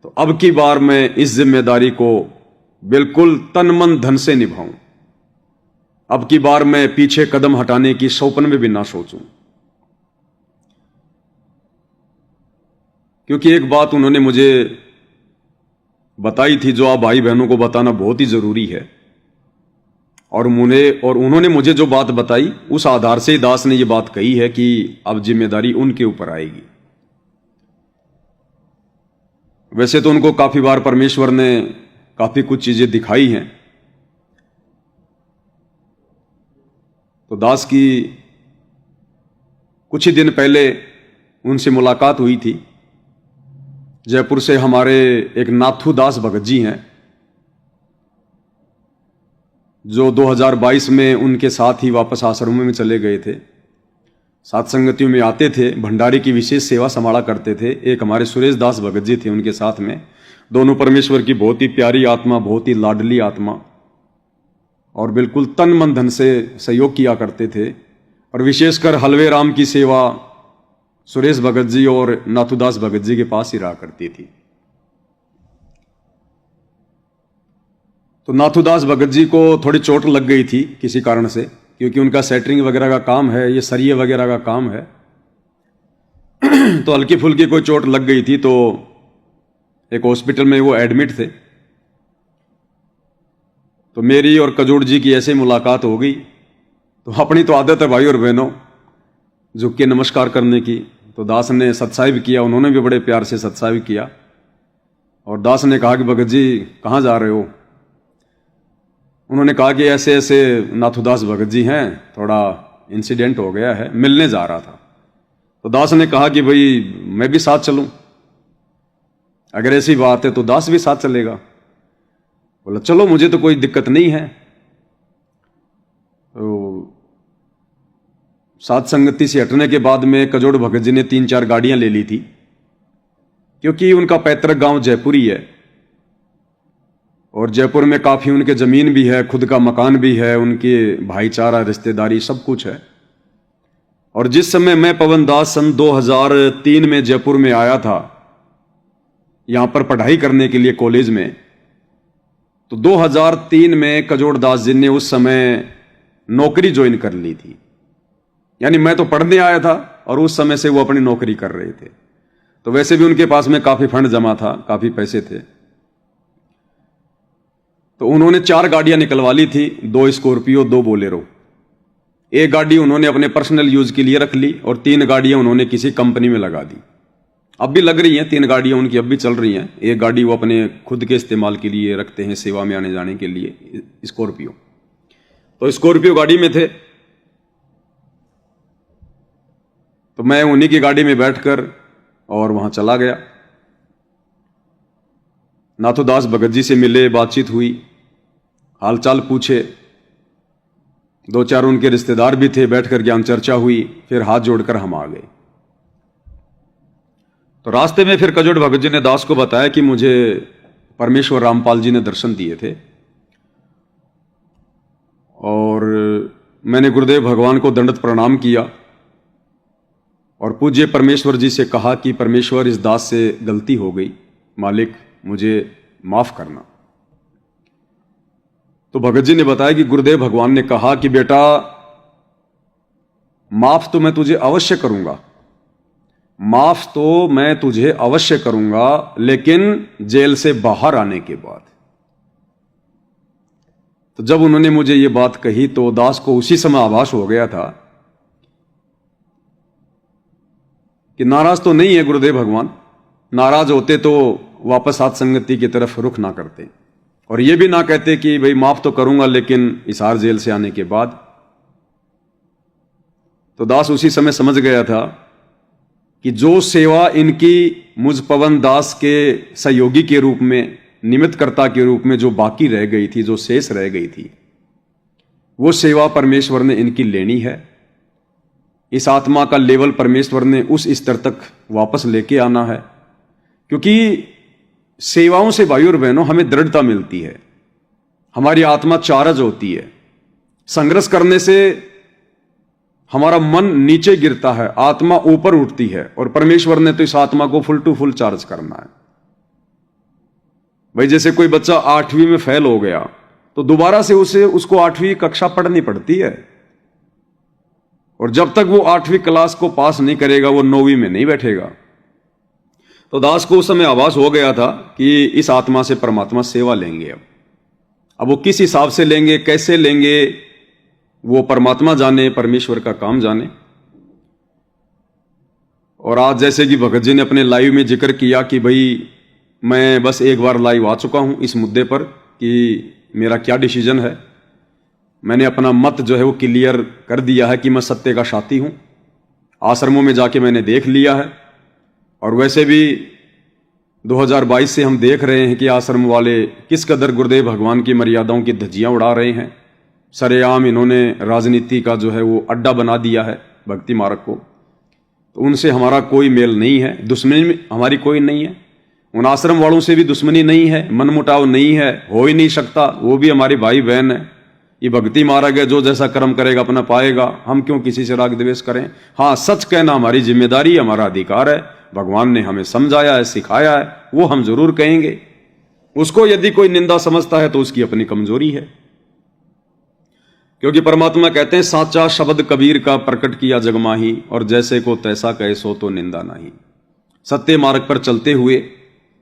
[SPEAKER 1] तो अब की बार मैं इस जिम्मेदारी को बिल्कुल तन मन धन से निभाऊं। अब की बार मैं पीछे कदम हटाने की स्वप्न में भी ना सोचूं। क्योंकि एक बात उन्होंने मुझे बताई थी जो आप भाई बहनों को बताना बहुत ही जरूरी है। और उन्होंने मुझे जो बात बताई उस आधार से दास ने ये बात कही है कि अब जिम्मेदारी उनके ऊपर आएगी। वैसे तो उनको काफी बार परमेश्वर ने काफी कुछ चीजें दिखाई हैं। तो दास की कुछ ही दिन पहले उनसे मुलाकात हुई थी। जयपुर से हमारे एक नाथू दास भगत जी हैं जो 2022 में उनके साथ ही वापस आश्रम में चले गए थे। सात संगतियों में आते थे, भंडारी की विशेष सेवा संभाला करते थे। एक हमारे सुरेश दास भगत जी थे उनके साथ में। दोनों परमेश्वर की बहुत ही प्यारी आत्मा, बहुत ही लाडली आत्मा। और बिल्कुल तन मन धन से सहयोग किया करते थे। और विशेषकर हलवे राम की सेवा सुरेश भगत जी और नाथुदास भगत जी के पास ही रहा करती थी। तो नाथुदास भगत जी को थोड़ी चोट लग गई थी किसी कारण से, क्योंकि उनका सेटरिंग वगैरह का काम है, ये सरिये वगैरह का काम है। तो हल्की फुल्की कोई चोट लग गई थी, तो एक हॉस्पिटल में वो एडमिट थे। तो मेरी और कजोड़ जी की ऐसे मुलाकात हो गई। तो अपनी तो आदत है भाई और बहनों झुक के नमस्कार करने की। तो दास ने सत्साहिब किया, उन्होंने भी बड़े प्यार से सत्साहिब किया। और दास ने कहा कि भगत जी कहाँ जा रहे हो? उन्होंने कहा कि ऐसे ऐसे नाथुदास भगत जी हैं, थोड़ा इंसिडेंट हो गया है, मिलने जा रहा था। तो दास ने कहा कि भाई मैं भी साथ चलूं, अगर ऐसी बात है तो दास भी साथ चलेगा। बोला चलो, मुझे तो कोई दिक्कत नहीं है। तो साथ संगति से हटने के बाद में कजोड़ भगत जी ने 3-4 गाड़ियां ले ली थी, क्योंकि उनका पैतृक गांव जयपुर ही है और जयपुर में काफी उनके जमीन भी है, खुद का मकान भी है, उनके भाईचारा रिश्तेदारी सब कुछ है। और जिस समय मैं पवन दास सन 2003 में जयपुर में आया था यहां पर पढ़ाई करने के लिए कॉलेज में, तो 2003 में कजोड़ दास जी ने उस समय नौकरी ज्वाइन कर ली थी। यानी मैं तो पढ़ने आया था और उस समय से वो अपनी नौकरी कर रहे थे। तो वैसे भी उनके पास में काफी फंड जमा था, काफी पैसे थे। तो उन्होंने 4 गाड़ियां निकलवा ली थी, 2 स्कॉर्पियो 2 बोलेरो। एक गाड़ी उन्होंने अपने पर्सनल यूज के लिए रख ली और 3 गाड़ियां उन्होंने किसी कंपनी में लगा दी। अब भी लग रही हैं 3 गाड़ियां उनकी, अब भी चल रही हैं। एक गाड़ी वो अपने खुद के इस्तेमाल के लिए रखते हैं, सेवा में आने जाने के लिए, स्कॉर्पियो। तो स्कॉर्पियो गाड़ी में थे, तो मैं उन्हीं की गाड़ी में बैठकर और वहां चला गया। नाथुदास भगत जी से मिले, बातचीत हुई, हालचाल पूछे। 2-4 उनके रिश्तेदार भी थे, बैठकर ज्ञान चर्चा हुई, फिर हाथ जोड़कर हम आ गए। तो रास्ते में फिर कजोड़ भगत जी ने दास को बताया कि मुझे परमेश्वर रामपाल जी ने दर्शन दिए थे और मैंने गुरुदेव भगवान को दंडवत प्रणाम किया और पूज्य परमेश्वर जी से कहा कि परमेश्वर इस दास से गलती हो गई, मालिक मुझे माफ करना। तो भगत जी ने बताया कि गुरुदेव भगवान ने कहा कि बेटा माफ तो मैं तुझे अवश्य करूंगा, माफ तो मैं तुझे अवश्य करूंगा, लेकिन जेल से बाहर आने के बाद। तो जब उन्होंने मुझे ये बात कही तो दास को उसी समय आभास हो गया था कि नाराज तो नहीं है गुरुदेव भगवान, नाराज होते तो वापस साथ संगति की तरफ रुख ना करते और ये भी ना कहते कि भाई माफ तो करूंगा लेकिन हिसार जेल से आने के बाद। तो दास उसी समय समझ गया था कि जो सेवा इनकी मुझ पवन दास के सहयोगी के रूप में, निमित्तकर्ता के रूप में जो बाकी रह गई थी, जो शेष रह गई थी, वो सेवा परमेश्वर ने इनकी लेनी है। इस आत्मा का लेवल परमेश्वर ने उस स्तर तक वापस लेके आना है, क्योंकि सेवाओं से भाइयों और बहनों हमें दृढ़ता मिलती है, हमारी आत्मा चार्ज होती है। संघर्ष करने से हमारा मन नीचे गिरता है, आत्मा ऊपर उठती है और परमेश्वर ने तो इस आत्मा को फुल टू फुल चार्ज करना है। भाई जैसे कोई बच्चा 8वीं में फेल हो गया तो दोबारा से उसको 8वीं कक्षा पढ़नी पड़ती है और जब तक वो 8वीं क्लास को पास नहीं करेगा वो 9वीं में नहीं बैठेगा। तो दास को उस समय आभास हो गया था कि इस आत्मा से परमात्मा सेवा लेंगे। अब वो किस हिसाब से लेंगे, कैसे लेंगे, वो परमात्मा जाने, परमेश्वर का काम जाने। और आज जैसे कि भगत जी ने अपने लाइव में जिक्र किया कि भाई मैं बस एक बार लाइव आ चुका हूं इस मुद्दे पर कि मेरा क्या डिसीजन है। मैंने अपना मत जो है वो क्लियर कर दिया है कि मैं सत्य का साथी हूं। आश्रमों में जाके मैंने देख लिया है और वैसे भी 2022 से हम देख रहे हैं कि आश्रम वाले किस कदर गुरुदेव भगवान की मर्यादाओं की धज्जियां उड़ा रहे हैं। सरेआम इन्होंने राजनीति का जो है वो अड्डा बना दिया है भक्ति मार्ग को। तो उनसे हमारा कोई मेल नहीं है, दुश्मनी हमारी कोई नहीं है। उन आश्रम वालों से भी दुश्मनी नहीं है, मनमुटाव नहीं है, हो ही नहीं सकता, वो भी हमारी भाई बहन है। ये भक्ति मार्ग है, जो जैसा कर्म करेगा अपना पाएगा, हम क्यों किसी से राग द्वेष करें। हाँ, सच कहना हमारी जिम्मेदारी, हमारा अधिकार है, भगवान ने हमें समझाया है, सिखाया है, वो हम जरूर कहेंगे। उसको यदि कोई निंदा समझता है तो उसकी अपनी कमजोरी है, क्योंकि परमात्मा कहते हैं साचा शब्द कबीर का प्रकट किया जग माही, और जैसे को तैसा कहे सो तो निंदा नहीं। सत्य मार्ग पर चलते हुए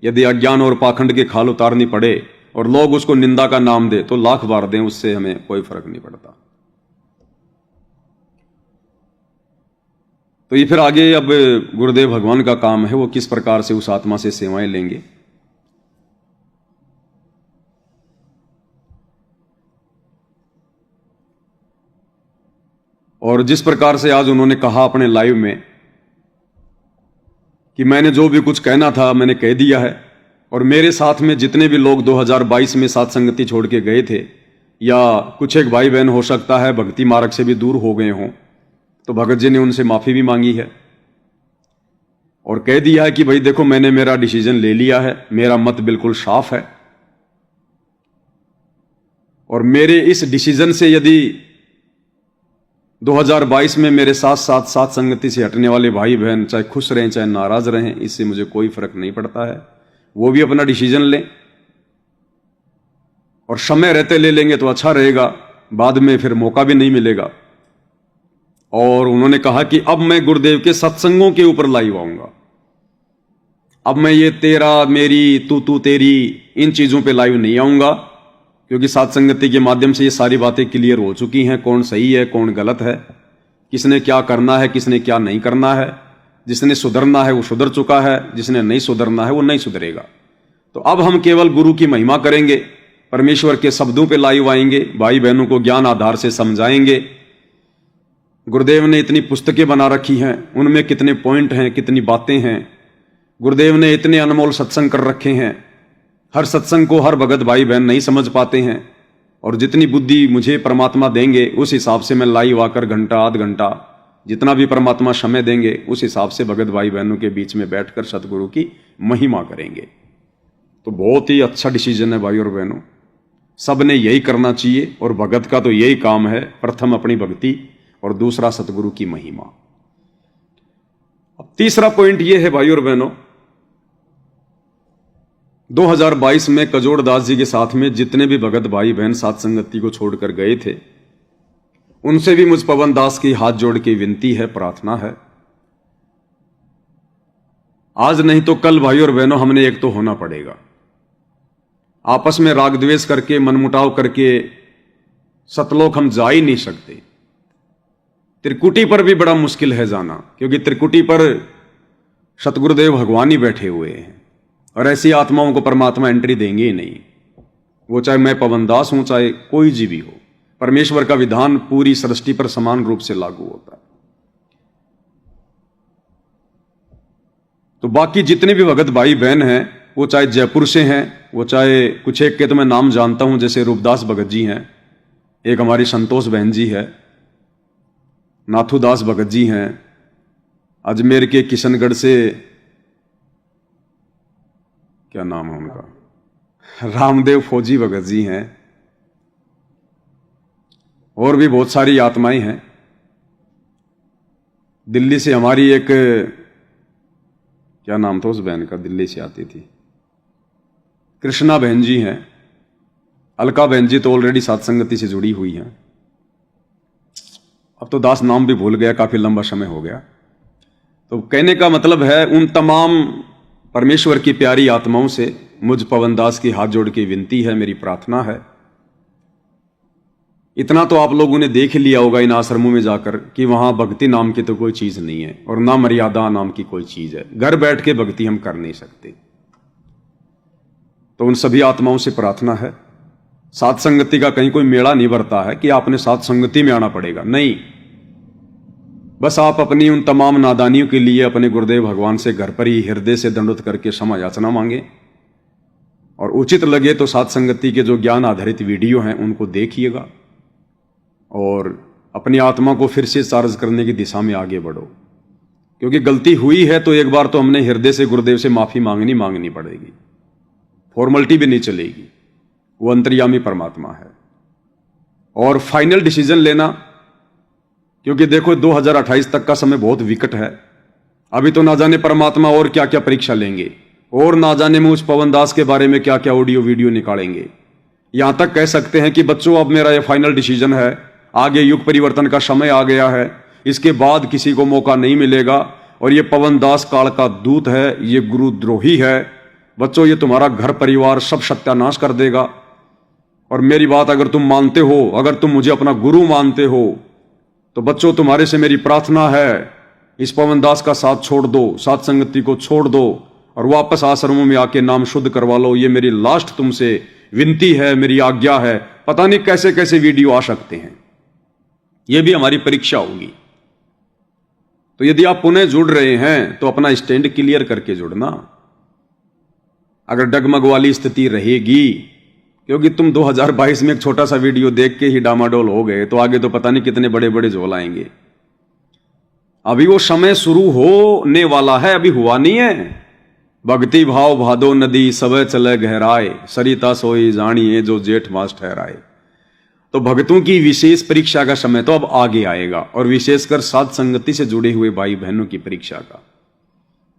[SPEAKER 1] यदि अज्ञान और पाखंड के खाल उतारनी पड़े और लोग उसको निंदा का नाम दे तो लाख बार दें, उससे हमें कोई फर्क नहीं पड़ता। तो ये फिर आगे अब गुरुदेव भगवान का काम है, वो किस प्रकार से उस आत्मा से सेवाएं लेंगे। और जिस प्रकार से आज उन्होंने कहा अपने लाइव में कि मैंने जो भी कुछ कहना था मैंने कह दिया है, और मेरे साथ में जितने भी लोग 2022 में साथ संगति छोड़ के गए थे, या कुछ एक भाई बहन हो सकता है भक्ति मार्ग से भी दूर हो गए हों, तो भगत जी ने उनसे माफी भी मांगी है और कह दिया है कि भाई देखो मैंने मेरा डिसीजन ले लिया है, मेरा मत बिल्कुल साफ है, और मेरे इस डिसीजन से यदि 2022 में मेरे साथ साथ साथ संगति से हटने वाले भाई बहन चाहे खुश रहें चाहे नाराज रहें, इससे मुझे कोई फर्क नहीं पड़ता है। वो भी अपना डिसीजन लें, और समय रहते ले लेंगे तो अच्छा रहेगा, बाद में फिर मौका भी नहीं मिलेगा। और उन्होंने कहा कि अब मैं गुरुदेव के सत्संगों के ऊपर लाइव आऊंगा, अब मैं ये तेरा मेरी तू तेरी इन चीजों पे लाइव नहीं आऊंगा, क्योंकि साथ संगति के माध्यम से ये सारी बातें क्लियर हो चुकी हैं, कौन सही है कौन गलत है, किसने क्या करना है किसने क्या नहीं करना है। जिसने सुधरना है वो सुधर चुका है, जिसने नहीं सुधरना है वो नहीं सुधरेगा। तो अब हम केवल गुरु की महिमा करेंगे, परमेश्वर के शब्दों पे लाइव आएंगे, भाई बहनों को ज्ञान आधार से समझाएंगे। गुरुदेव ने इतनी पुस्तकें बना रखी हैं, उनमें कितने पॉइंट हैं, कितनी बातें हैं। गुरुदेव ने इतने अनमोल सत्संग कर रखे हैं, हर सत्संग को हर भगत भाई बहन नहीं समझ पाते हैं, और जितनी बुद्धि मुझे परमात्मा देंगे उस हिसाब से मैं लाइव आकर घंटा आध घंटा जितना भी परमात्मा समय देंगे उस हिसाब से भगत भाई बहनों के बीच में बैठकर सतगुरु की महिमा करेंगे। तो बहुत ही अच्छा डिसीजन है भाई और बहनों, सब ने यही करना चाहिए, और भगत का तो यही काम है, प्रथम अपनी भक्ति और दूसरा सतगुरु की महिमा। अब तीसरा पॉइंट यह है भाई और बहनों, 2022 में कजोड़ दास जी के साथ में जितने भी भगत भाई बहन साथ संगति को छोड़कर गए थे, उनसे भी मुझ पवन दास की हाथ जोड़ के विनती है, प्रार्थना है, आज नहीं तो कल भाई और बहनों हमने एक तो होना पड़ेगा। आपस में राग द्वेष करके मनमुटाव करके सतलोक हम जा ही नहीं सकते। त्रिकुटी पर भी बड़ा मुश्किल है जाना, क्योंकि त्रिकुटी पर सतगुरुदेव भगवान ही बैठे हुए हैं, और ऐसी आत्माओं को परमात्मा एंट्री देंगे ही नहीं। वो चाहे मैं पवन दास हूं चाहे कोई जीव भी हो, परमेश्वर का विधान पूरी सृष्टि पर समान रूप से लागू होता है। तो बाकी जितने भी भगत भाई बहन हैं, वो चाहे जयपुर से हैं, वो चाहे कुछ एक के तो मैं नाम जानता हूं, जैसे रूपदास भगत जी हैं, एक हमारी संतोष बहन जी है, नाथुदास भगत जी हैं, अजमेर के किशनगढ़ से क्या नाम है उनका, रामदेव फौजी भगत जी हैं, और भी बहुत सारी आत्माएं हैं। दिल्ली से हमारी एक, क्या नाम था उस बहन का, दिल्ली से आती थी, कृष्णा बहन जी हैं, अलका बहन जी तो ऑलरेडी साथ संगति से जुड़ी हुई हैं। अब तो दास नाम भी भूल गया, काफी लंबा समय हो गया। तो कहने का मतलब है, उन तमाम परमेश्वर की प्यारी आत्माओं से मुझ पवन दास की हाथ जोड़ के विनती है, मेरी प्रार्थना है। इतना तो आप लोगों ने देख लिया होगा इन आश्रमों में जाकर कि वहां भक्ति नाम की तो कोई चीज नहीं है, और ना मर्यादा नाम की कोई चीज है। घर बैठ के भक्ति हम कर नहीं सकते। तो उन सभी आत्माओं से प्रार्थना है, साथ संगति का कहीं कोई मेला नहीं भरता है कि आपने साथ संगति में आना पड़ेगा, नहीं। बस आप अपनी उन तमाम नादानियों के लिए अपने गुरुदेव भगवान से घर पर ही हृदय से दंडवत करके क्षमा याचना मांगे, और उचित लगे तो साथ संगति के जो ज्ञान आधारित वीडियो हैं उनको देखिएगा, और अपनी आत्मा को फिर से चार्ज करने की दिशा में आगे बढ़ो। क्योंकि गलती हुई है तो एक बार तो हमने हृदय से गुरुदेव से माफी मांगनी पड़ेगी, फॉर्मेलिटी भी नहीं चलेगी, वो अंतर्यामी परमात्मा है। और फाइनल डिसीजन लेना, क्योंकि देखो 2028 तक का समय बहुत विकट है। अभी तो ना जाने परमात्मा और क्या क्या परीक्षा लेंगे, और ना जाने में उस पवन दास के बारे में क्या क्या ऑडियो वीडियो निकालेंगे। यहां तक कह सकते हैं कि बच्चों, अब मेरा ये फाइनल डिसीजन है, आगे युग परिवर्तन का समय आ गया है, इसके बाद किसी को मौका नहीं मिलेगा। और ये पवन दास काल का दूत है, ये गुरुद्रोही है। बच्चों, ये तुम्हारा घर परिवार सब सत्यानाश कर देगा। और मेरी बात अगर तुम मानते हो, अगर तुम मुझे अपना गुरु मानते हो, तो बच्चों तुम्हारे से मेरी प्रार्थना है, इस पवन दास का साथ छोड़ दो, साथ संगति को छोड़ दो और वापस आश्रमों में आके नाम शुद्ध करवा लो। ये मेरी लास्ट तुमसे विनती है, मेरी आज्ञा है। पता नहीं कैसे कैसे वीडियो आ सकते हैं, ये भी हमारी परीक्षा होगी। तो यदि आप पुनः जुड़ रहे हैं तो अपना स्टैंड क्लियर करके जुड़ना। अगर डगमग वाली स्थिति रहेगी, क्योंकि तुम 2022 में एक छोटा सा वीडियो देख के ही डामाडोल हो गए, तो आगे तो पता नहीं कितने बड़े बड़े झोल आएंगे। अभी वो समय शुरू होने वाला है, अभी हुआ नहीं है। भक्ति भाव भादो नदी सब चले गहराए, सरिता सोई जानिए जो जेठ मास ठहराए। तो भक्तों की विशेष परीक्षा का समय तो अब आगे आएगा, और विशेषकर साध संगति से जुड़े हुए भाई बहनों की परीक्षा का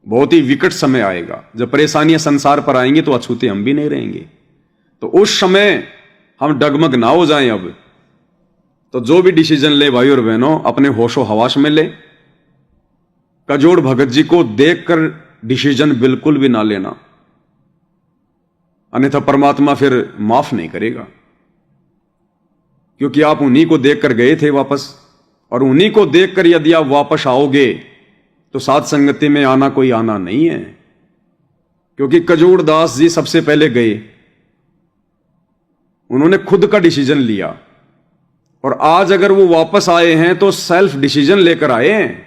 [SPEAKER 1] बहुत ही विकट समय आएगा। जब परेशानियां संसार पर आएंगी तो अछूते हम भी नहीं रहेंगे। तो उस समय हम डगमग ना हो जाएं। अब तो जो भी डिसीजन ले भाई और बहनों, अपने होशो हवास में ले। कजोड़ भगत जी को देखकर डिसीजन बिल्कुल भी ना लेना, अन्यथा परमात्मा फिर माफ नहीं करेगा। क्योंकि आप उन्हीं को देखकर गए थे वापस, और उन्हीं को देखकर यदि आप वापस आओगे तो साध संगति में आना कोई आना नहीं है। क्योंकि कजोड़ दास जी सबसे पहले गए, उन्होंने खुद का डिसीजन लिया, और आज अगर वो वापस आए हैं तो सेल्फ डिसीजन लेकर आए हैं।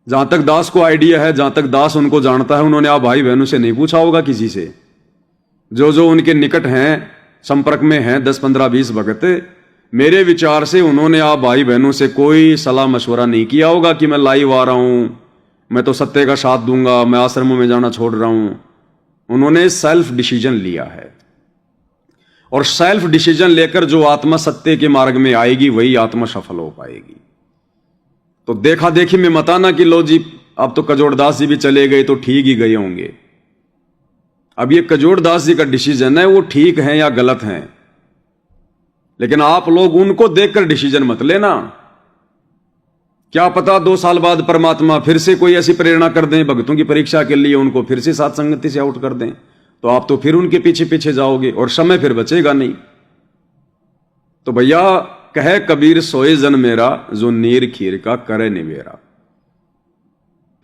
[SPEAKER 1] जहां तक दास को आइडिया है, जहां तक दास उनको जानता है, उन्होंने आप भाई बहनों से नहीं पूछा होगा, किसी से जो जो उनके निकट हैं, संपर्क में हैं, 10 15 20 भगत, मेरे विचार से उन्होंने आप भाई बहनों से कोई सलाह मशवरा नहीं किया होगा कि मैं लाइव आ रहा हूं, मैं तो सत्य का साथ दूंगा, मैं आश्रमों में जाना छोड़ रहा हूं। उन्होंने सेल्फ डिसीजन लिया है, और सेल्फ डिसीजन लेकर जो आत्मा सत्य के मार्ग में आएगी वही आत्मा सफल हो पाएगी। तो देखा देखी में मत आना कि लो जी अब तो कजोड़दास जी भी चले गए तो ठीक ही गए होंगे। अब ये कजोड़दास जी का डिसीजन है, वो ठीक है या गलत है, लेकिन आप लोग उनको देखकर डिसीजन मत लेना। क्या पता 2 साल बाद परमात्मा फिर से कोई ऐसी प्रेरणा कर दें भक्तों की परीक्षा के लिए, उनको फिर से साथ संगति से आउट कर दें, तो आप तो फिर उनके पीछे पीछे जाओगे और समय फिर बचेगा नहीं। तो भैया कहे कबीर सोए जन मेरा, जो नीर खीर का करे निवेरा।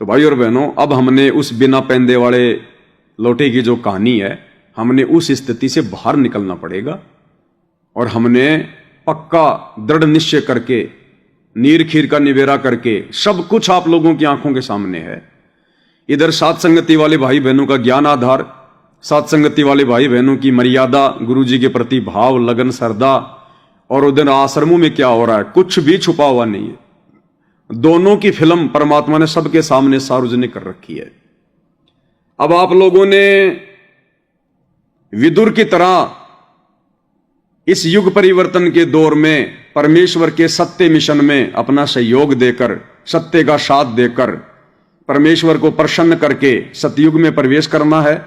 [SPEAKER 1] तो भाई और बहनों, अब हमने उस बिना पैंदे वाले लोटे की जो कहानी है, हमने उस स्थिति से बाहर निकलना पड़ेगा, और हमने पक्का दृढ़ निश्चय करके, नीर खीर का निवेरा करके, सब कुछ आप लोगों की आंखों के सामने है। इधर साथ संगति वाले भाई बहनों का ज्ञान आधार, साथ संगति वाले भाई बहनों की मर्यादा, गुरु जी के प्रति भाव, लगन, श्रद्धा, और उधर आश्रमों में क्या हो रहा है, कुछ भी छुपा हुआ नहीं है। दोनों की फिल्म परमात्मा ने सबके सामने सार्वजनिक कर रखी है। अब आप लोगों ने विदुर की तरह इस युग परिवर्तन के दौर में परमेश्वर के सत्य मिशन में अपना सहयोग देकर, सत्य का साथ देकर, परमेश्वर को प्रसन्न करके सतयुग में प्रवेश करना है,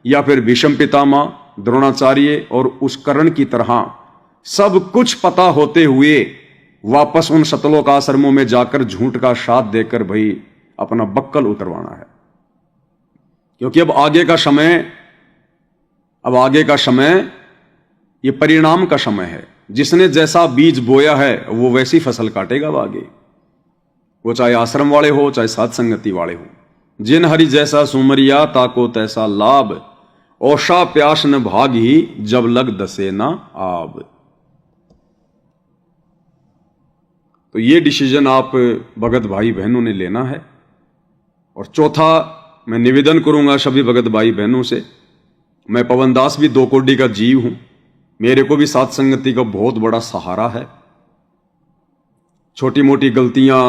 [SPEAKER 1] या फिर भीष्म पितामह, द्रोणाचार्य और उस कर्ण की तरह सब कुछ पता होते हुए वापस उन सतलोक आश्रमों में जाकर झूठ का साथ देकर भाई अपना बक्कल उतरवाना है। क्योंकि अब आगे का समय ये परिणाम का समय है। जिसने जैसा बीज बोया है वो वैसी फसल काटेगा अब आगे, वो चाहे आश्रम वाले हो चाहे साथ संगति वाले हो। जिन हरि जैसा सुमरिया ताको तैसा लाभ, ओषा प्यास न भाग ही जब लग दसे ना आब। तो ये डिसीजन आप भगत भाई बहनों ने लेना है। और चौथा, मैं निवेदन करूंगा सभी भगत भाई बहनों से, मैं पवन दास भी 2 कोड़ी का जीव हूं, मेरे को भी साथ संगति का बहुत बड़ा सहारा है। छोटी मोटी गलतियां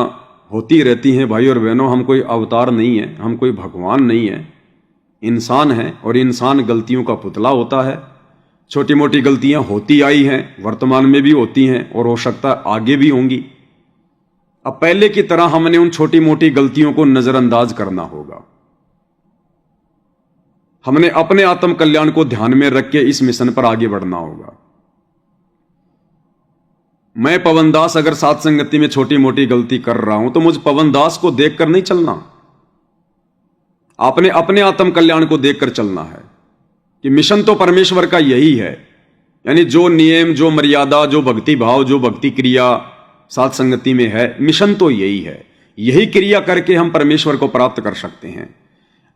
[SPEAKER 1] होती रहती हैं भाई और बहनों, हम कोई अवतार नहीं है, हम कोई भगवान नहीं है, इंसान है, और इंसान गलतियों का पुतला होता है। छोटी मोटी गलतियां होती आई हैं, वर्तमान में भी होती हैं और हो सकता है आगे भी होंगी। अब पहले की तरह हमने उन छोटी मोटी गलतियों को नजरअंदाज करना होगा। हमने अपने आत्म कल्याण को ध्यान में रख के इस मिशन पर आगे बढ़ना होगा। मैं पवन दास अगर साथ संगति में छोटी मोटी गलती कर रहा हूं तो मुझे पवन दास को देखकर नहीं चलना, आपने अपने आत्म कल्याण को देखकर चलना है कि मिशन तो परमेश्वर का यही है। यानी जो नियम, जो मर्यादा, जो भक्ति भाव, जो भक्ति क्रिया साथ संगति में है, मिशन तो यही है। यही क्रिया करके हम परमेश्वर को प्राप्त कर सकते हैं।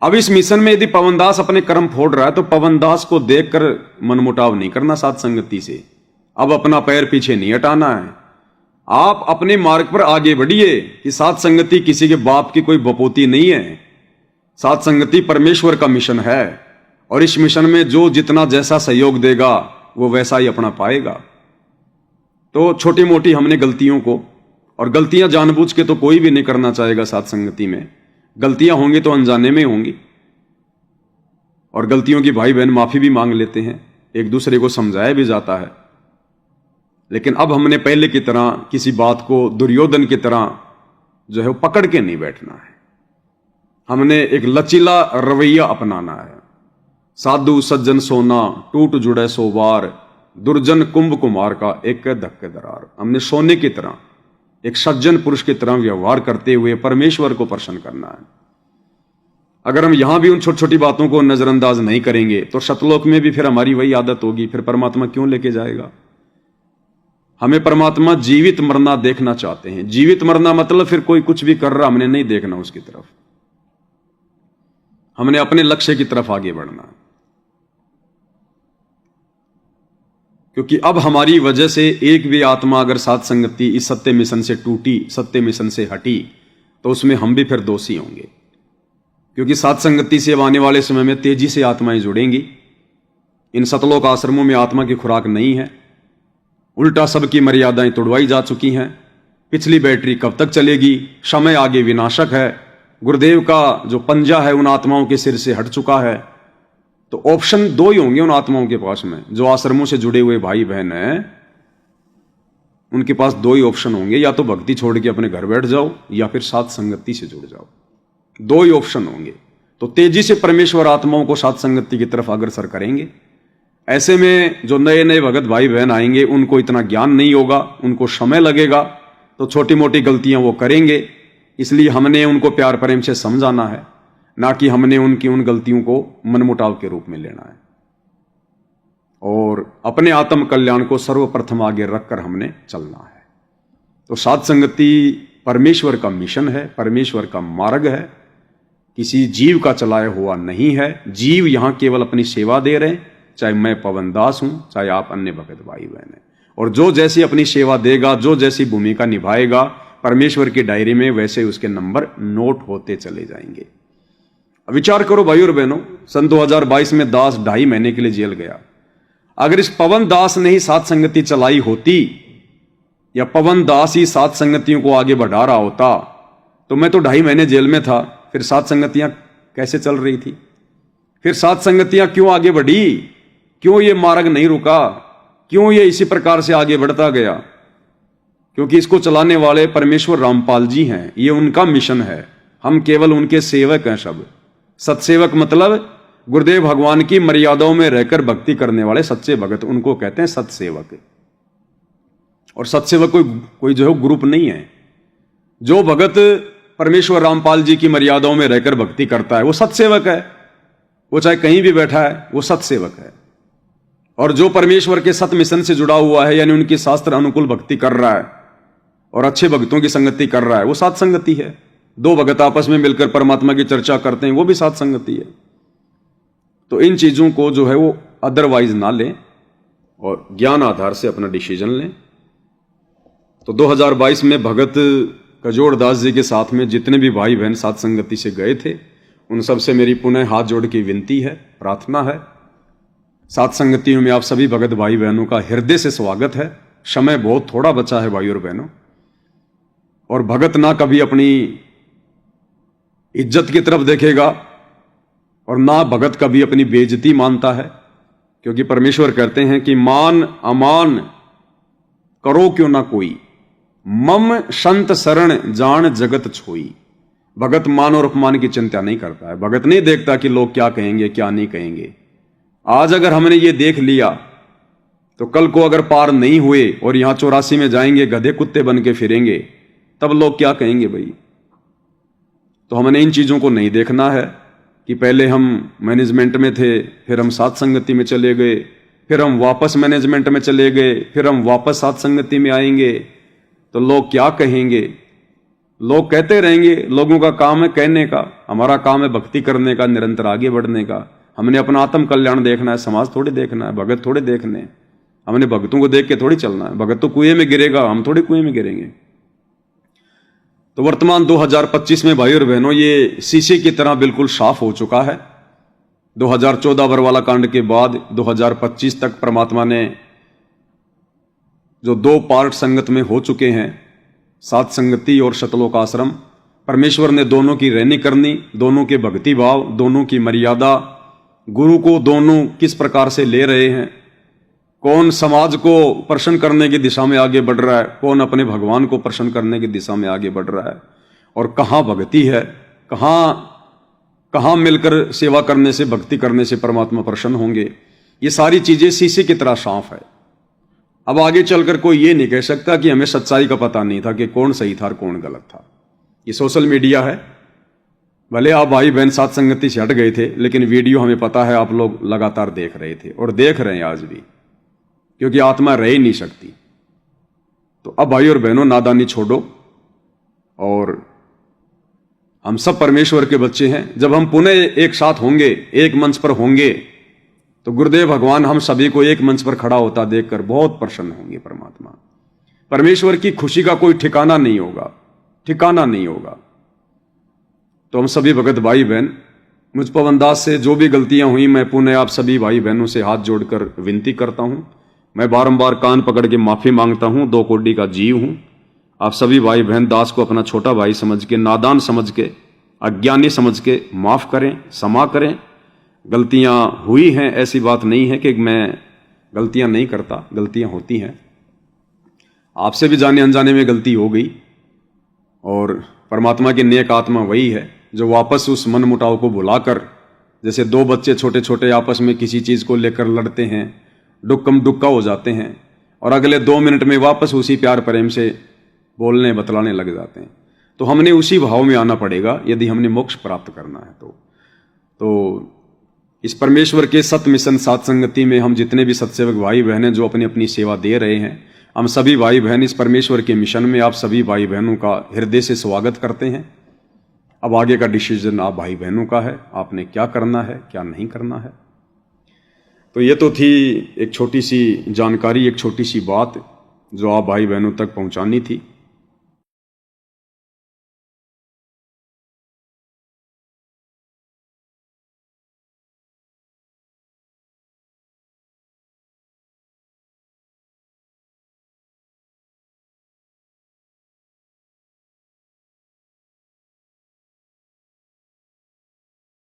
[SPEAKER 1] अब इस मिशन में यदि पवनदास अपने कर्म फोड़ रहा है तो पवनदास को देखकर मनमुटाव नहीं करना साथ संगति से। अब अपना पैर पीछे नहीं हटाना है, आप अपने मार्ग पर आगे बढ़िए कि साथ संगति किसी के बाप की कोई बपोती नहीं है। साथ संगति परमेश्वर का मिशन है और इस मिशन में जो जितना जैसा सहयोग देगा वो वैसा ही अपना पाएगा। तो छोटी मोटी हमने गलतियों को, और गलतियां जानबूझ के तो कोई भी नहीं करना चाहेगा साथ संगति में, गलतियां होंगी तो अनजाने में होंगी और गलतियों की भाई बहन माफी भी मांग लेते हैं, एक दूसरे को समझाया भी जाता है। लेकिन अब हमने पहले की तरह किसी बात को दुर्योधन की तरह जो है वो पकड़ के नहीं बैठना है। हमने एक लचीला रवैया अपनाना है। साधु सज्जन सोना टूट जुड़े सो बार, दुर्जन कुंभ कुमार का एक धक्के दरार। हमने सोने की तरह, एक सज्जन पुरुष की तरह व्यवहार करते हुए परमेश्वर को प्रसन्न करना है। अगर हम यहां भी उन छोटी छोटी बातों को नजरअंदाज नहीं करेंगे तो सतलोक में भी फिर हमारी वही आदत होगी, फिर परमात्मा क्यों लेके जाएगा। हमें परमात्मा जीवित मरना देखना चाहते हैं। जीवित मरना मतलब फिर कोई कुछ भी कर रहा हमने नहीं देखना उसकी तरफ, हमने अपने लक्ष्य की तरफ आगे बढ़ना है। क्योंकि अब हमारी वजह से एक भी आत्मा अगर साथ संगति इस सत्य मिशन से टूटी, सत्य मिशन से हटी, तो उसमें हम भी फिर दोषी होंगे। क्योंकि साथ संगति से आने वाले समय में तेजी से आत्माएं जुड़ेंगी। इन सतलोक आश्रमों में आत्मा की खुराक नहीं है, उल्टा सबकी मर्यादाएं तोड़वाई जा चुकी हैं। पिछली बैटरी कब तक चलेगी, समय आगे विनाशक है। गुरुदेव का जो पंजा है उन आत्माओं के सिर से हट चुका है। तो ऑप्शन दो ही होंगे उन आत्माओं के पास में, जो आश्रमों से जुड़े हुए भाई बहन हैं उनके पास दो ही ऑप्शन होंगे, या तो भक्ति छोड़ के अपने घर बैठ जाओ या फिर साथ संगति से जुड़ जाओ। दो ही ऑप्शन होंगे। तो तेजी से परमेश्वर आत्माओं को साथ संगति की तरफ अग्रसर करेंगे। ऐसे में जो नए नए भगत भाई बहन आएंगे उनको इतना ज्ञान नहीं होगा, उनको समय लगेगा, तो छोटी मोटी गलतियां वो करेंगे। इसलिए हमने उनको प्यार प्रेम से समझाना है, ना कि हमने उनकी उन गलतियों को मनमुटाव के रूप में लेना है। और अपने आत्म कल्याण को सर्वप्रथम आगे रखकर हमने चलना है। तो साथ संगति परमेश्वर का मिशन है, परमेश्वर का मार्ग है, किसी जीव का चलाया हुआ नहीं है। जीव यहां केवल अपनी सेवा दे रहे हैं, चाहे मैं पवन दास हूं, चाहे आप अन्य भगत भाई बहन हैं। और जो जैसी अपनी सेवा देगा, जो जैसी भूमिका निभाएगा परमेश्वर की डायरी में, वैसे उसके नंबर नोट होते चले जाएंगे। विचार करो भाई और बहनों, सन 2022 में दास 2.5 महीने के लिए जेल गया। अगर इस पवन दास ने ही साथ संगति चलाई होती या पवन दास ही साथ संगतियों को आगे बढ़ा रहा होता तो मैं तो 2.5 महीने जेल में था, फिर साथ संगतियां कैसे चल रही थी, फिर साथ संगतियां क्यों आगे बढ़ी, क्यों ये मार्ग नहीं रुका, क्यों ये इसी प्रकार से आगे बढ़ता गया। क्योंकि इसको चलाने वाले परमेश्वर रामपाल जी हैं, ये उनका मिशन है, हम केवल उनके सेवक हैं। सब सत्सेवक मतलब गुरुदेव भगवान की मर्यादाओं में रहकर भक्ति करने वाले सच्चे भगत, उनको कहते हैं सत्सेवक। और सत्सेवक कोई जो है ग्रुप नहीं है। जो भगत परमेश्वर रामपाल जी की मर्यादाओं में रहकर भक्ति करता है वो सत्सेवक है, वो चाहे कहीं भी बैठा है वो सत्सेवक है। और जो परमेश्वर के सत मिशन से जुड़ा हुआ है, यानी उनकी शास्त्र अनुकूल भक्ति कर रहा है और अच्छे भक्तों की संगति कर रहा है, वो साथ संगति है। दो भगत आपस में मिलकर परमात्मा की चर्चा करते हैं, वो भी साथ संगति है। तो इन चीजों को जो है वो अदरवाइज ना लें और ज्ञान आधार से अपना डिसीजन लें। तो 2022 में भगत कजोड़ दास जी के साथ में जितने भी भाई बहन साथ संगति से गए थे, उन सबसे मेरी पुनः हाथ जोड़ के विनती है, प्रार्थना है। साथ संगतियों में आप सभी भगत भाई बहनों का हृदय से स्वागत है। समय बहुत थोड़ा बचा है भाई और बहनों, और भगत ना कभी अपनी इज्जत की तरफ देखेगा और ना भगत कभी अपनी बेइज्जती मानता है। क्योंकि परमेश्वर कहते हैं कि मान अमान करो क्यों ना कोई, मम संत शरण जान जगत छोई। भगत मान और अपमान की चिंता नहीं करता है। भगत नहीं देखता कि लोग क्या कहेंगे क्या नहीं कहेंगे। आज अगर हमने ये देख लिया तो कल को अगर पार नहीं हुए और यहां 84 में जाएंगे गधे कुत्ते बन के फिरेंगे, तब लोग क्या कहेंगे भाई। तो हमने इन चीजों को नहीं देखना है कि पहले हम मैनेजमेंट में थे, फिर हम साथ संगति में चले गए, फिर हम वापस मैनेजमेंट में चले गए, फिर हम वापस साथ संगति में आएंगे तो लोग क्या कहेंगे। लोग कहते रहेंगे, लोगों का काम है कहने का, हमारा काम है भक्ति करने का, निरंतर आगे बढ़ने का। हमने अपना आत्म कल्याण देखना है, समाज थोड़ी देखना है, भगत थोड़े देखने हैं। हमने भगतों को देख के थोड़ी चलना है। भगत तो कुएं में गिरेगा, हम थोड़ी कुएं में गिरेंगे। तो वर्तमान 2025 में भाई और बहनों ये शीशे की तरह बिल्कुल साफ हो चुका है। 2014 बरवाला कांड के बाद 2025 तक परमात्मा ने जो 2 पार्ट संगत में हो चुके हैं, सात संगति और शतलोक आश्रम, परमेश्वर ने दोनों की रहनी करनी, दोनों के भक्ति भाव, दोनों की मर्यादा, गुरु को दोनों किस प्रकार से ले रहे हैं, कौन समाज को प्रसन्न करने की दिशा में आगे बढ़ रहा है, कौन अपने भगवान को प्रसन्न करने की दिशा में आगे बढ़ रहा है, और कहाँ भक्ति है, कहाँ मिलकर सेवा करने से, भक्ति करने से परमात्मा प्रसन्न होंगे। ये सारी चीजें शीशे की तरह साफ है। अब आगे चलकर कोई ये नहीं कह सकता कि हमें सच्चाई का पता नहीं था कि कौन सही था और कौन गलत था। ये सोशल मीडिया है, भले आप भाई बहन साथ संगति से हट गए थे, लेकिन वीडियो हमें पता है आप लोग लगातार देख रहे थे और देख रहे हैं आज भी, क्योंकि आत्मा रह ही नहीं सकती। तो अब भाई और बहनों नादानी छोड़ो, और हम सब परमेश्वर के बच्चे हैं। जब हम पुनः एक साथ होंगे, एक मंच पर होंगे, तो गुरुदेव भगवान हम सभी को एक मंच पर खड़ा होता देखकर बहुत प्रसन्न होंगे। परमात्मा परमेश्वर की खुशी का कोई ठिकाना नहीं होगा, ठिकाना नहीं होगा। तो हम सभी भगत भाई बहन, मुझ पवन दास से जो भी गलतियां हुई, मैं पुनः आप सभी भाई बहनों से हाथ जोड़कर विनती करता हूं। मैं बारंबार कान पकड़ के माफी मांगता हूं। 2 कोटि का जीव हूं। आप सभी भाई बहन दास को अपना छोटा भाई समझ के, नादान समझ के, अज्ञानी समझ के माफ करें, क्षमा करें। गलतियां हुई हैं, ऐसी बात नहीं है कि मैं गलतियां नहीं करता, गलतियां होती हैं। आपसे भी जाने अनजाने में गलती हो गई, और परमात्मा की नेक आत्मा वही है जो वापस उस मन मुटाव को भुलाकर, जैसे 2 बच्चे छोटे छोटे आपस में किसी चीज को लेकर लड़ते हैं, डुक्कम डुक्का हो जाते हैं, और अगले 2 मिनट में वापस उसी प्यार प्रेम से बोलने बतलाने लग जाते हैं। तो हमने उसी भाव में आना पड़ेगा यदि हमने मोक्ष प्राप्त करना है। तो इस परमेश्वर के सत मिशन सात संगति में हम जितने भी सत्सेवक भाई बहनें जो अपनी अपनी सेवा दे रहे हैं, हम सभी भाई बहन इस परमेश्वर के मिशन में आप सभी भाई बहनों का हृदय से स्वागत करते हैं। अब आगे का डिसीजन आप भाई बहनों का है, आपने क्या करना है क्या नहीं करना है। तो ये तो थी एक छोटी सी जानकारी, एक छोटी सी बात जो आप भाई बहनों तक पहुंचानी थी।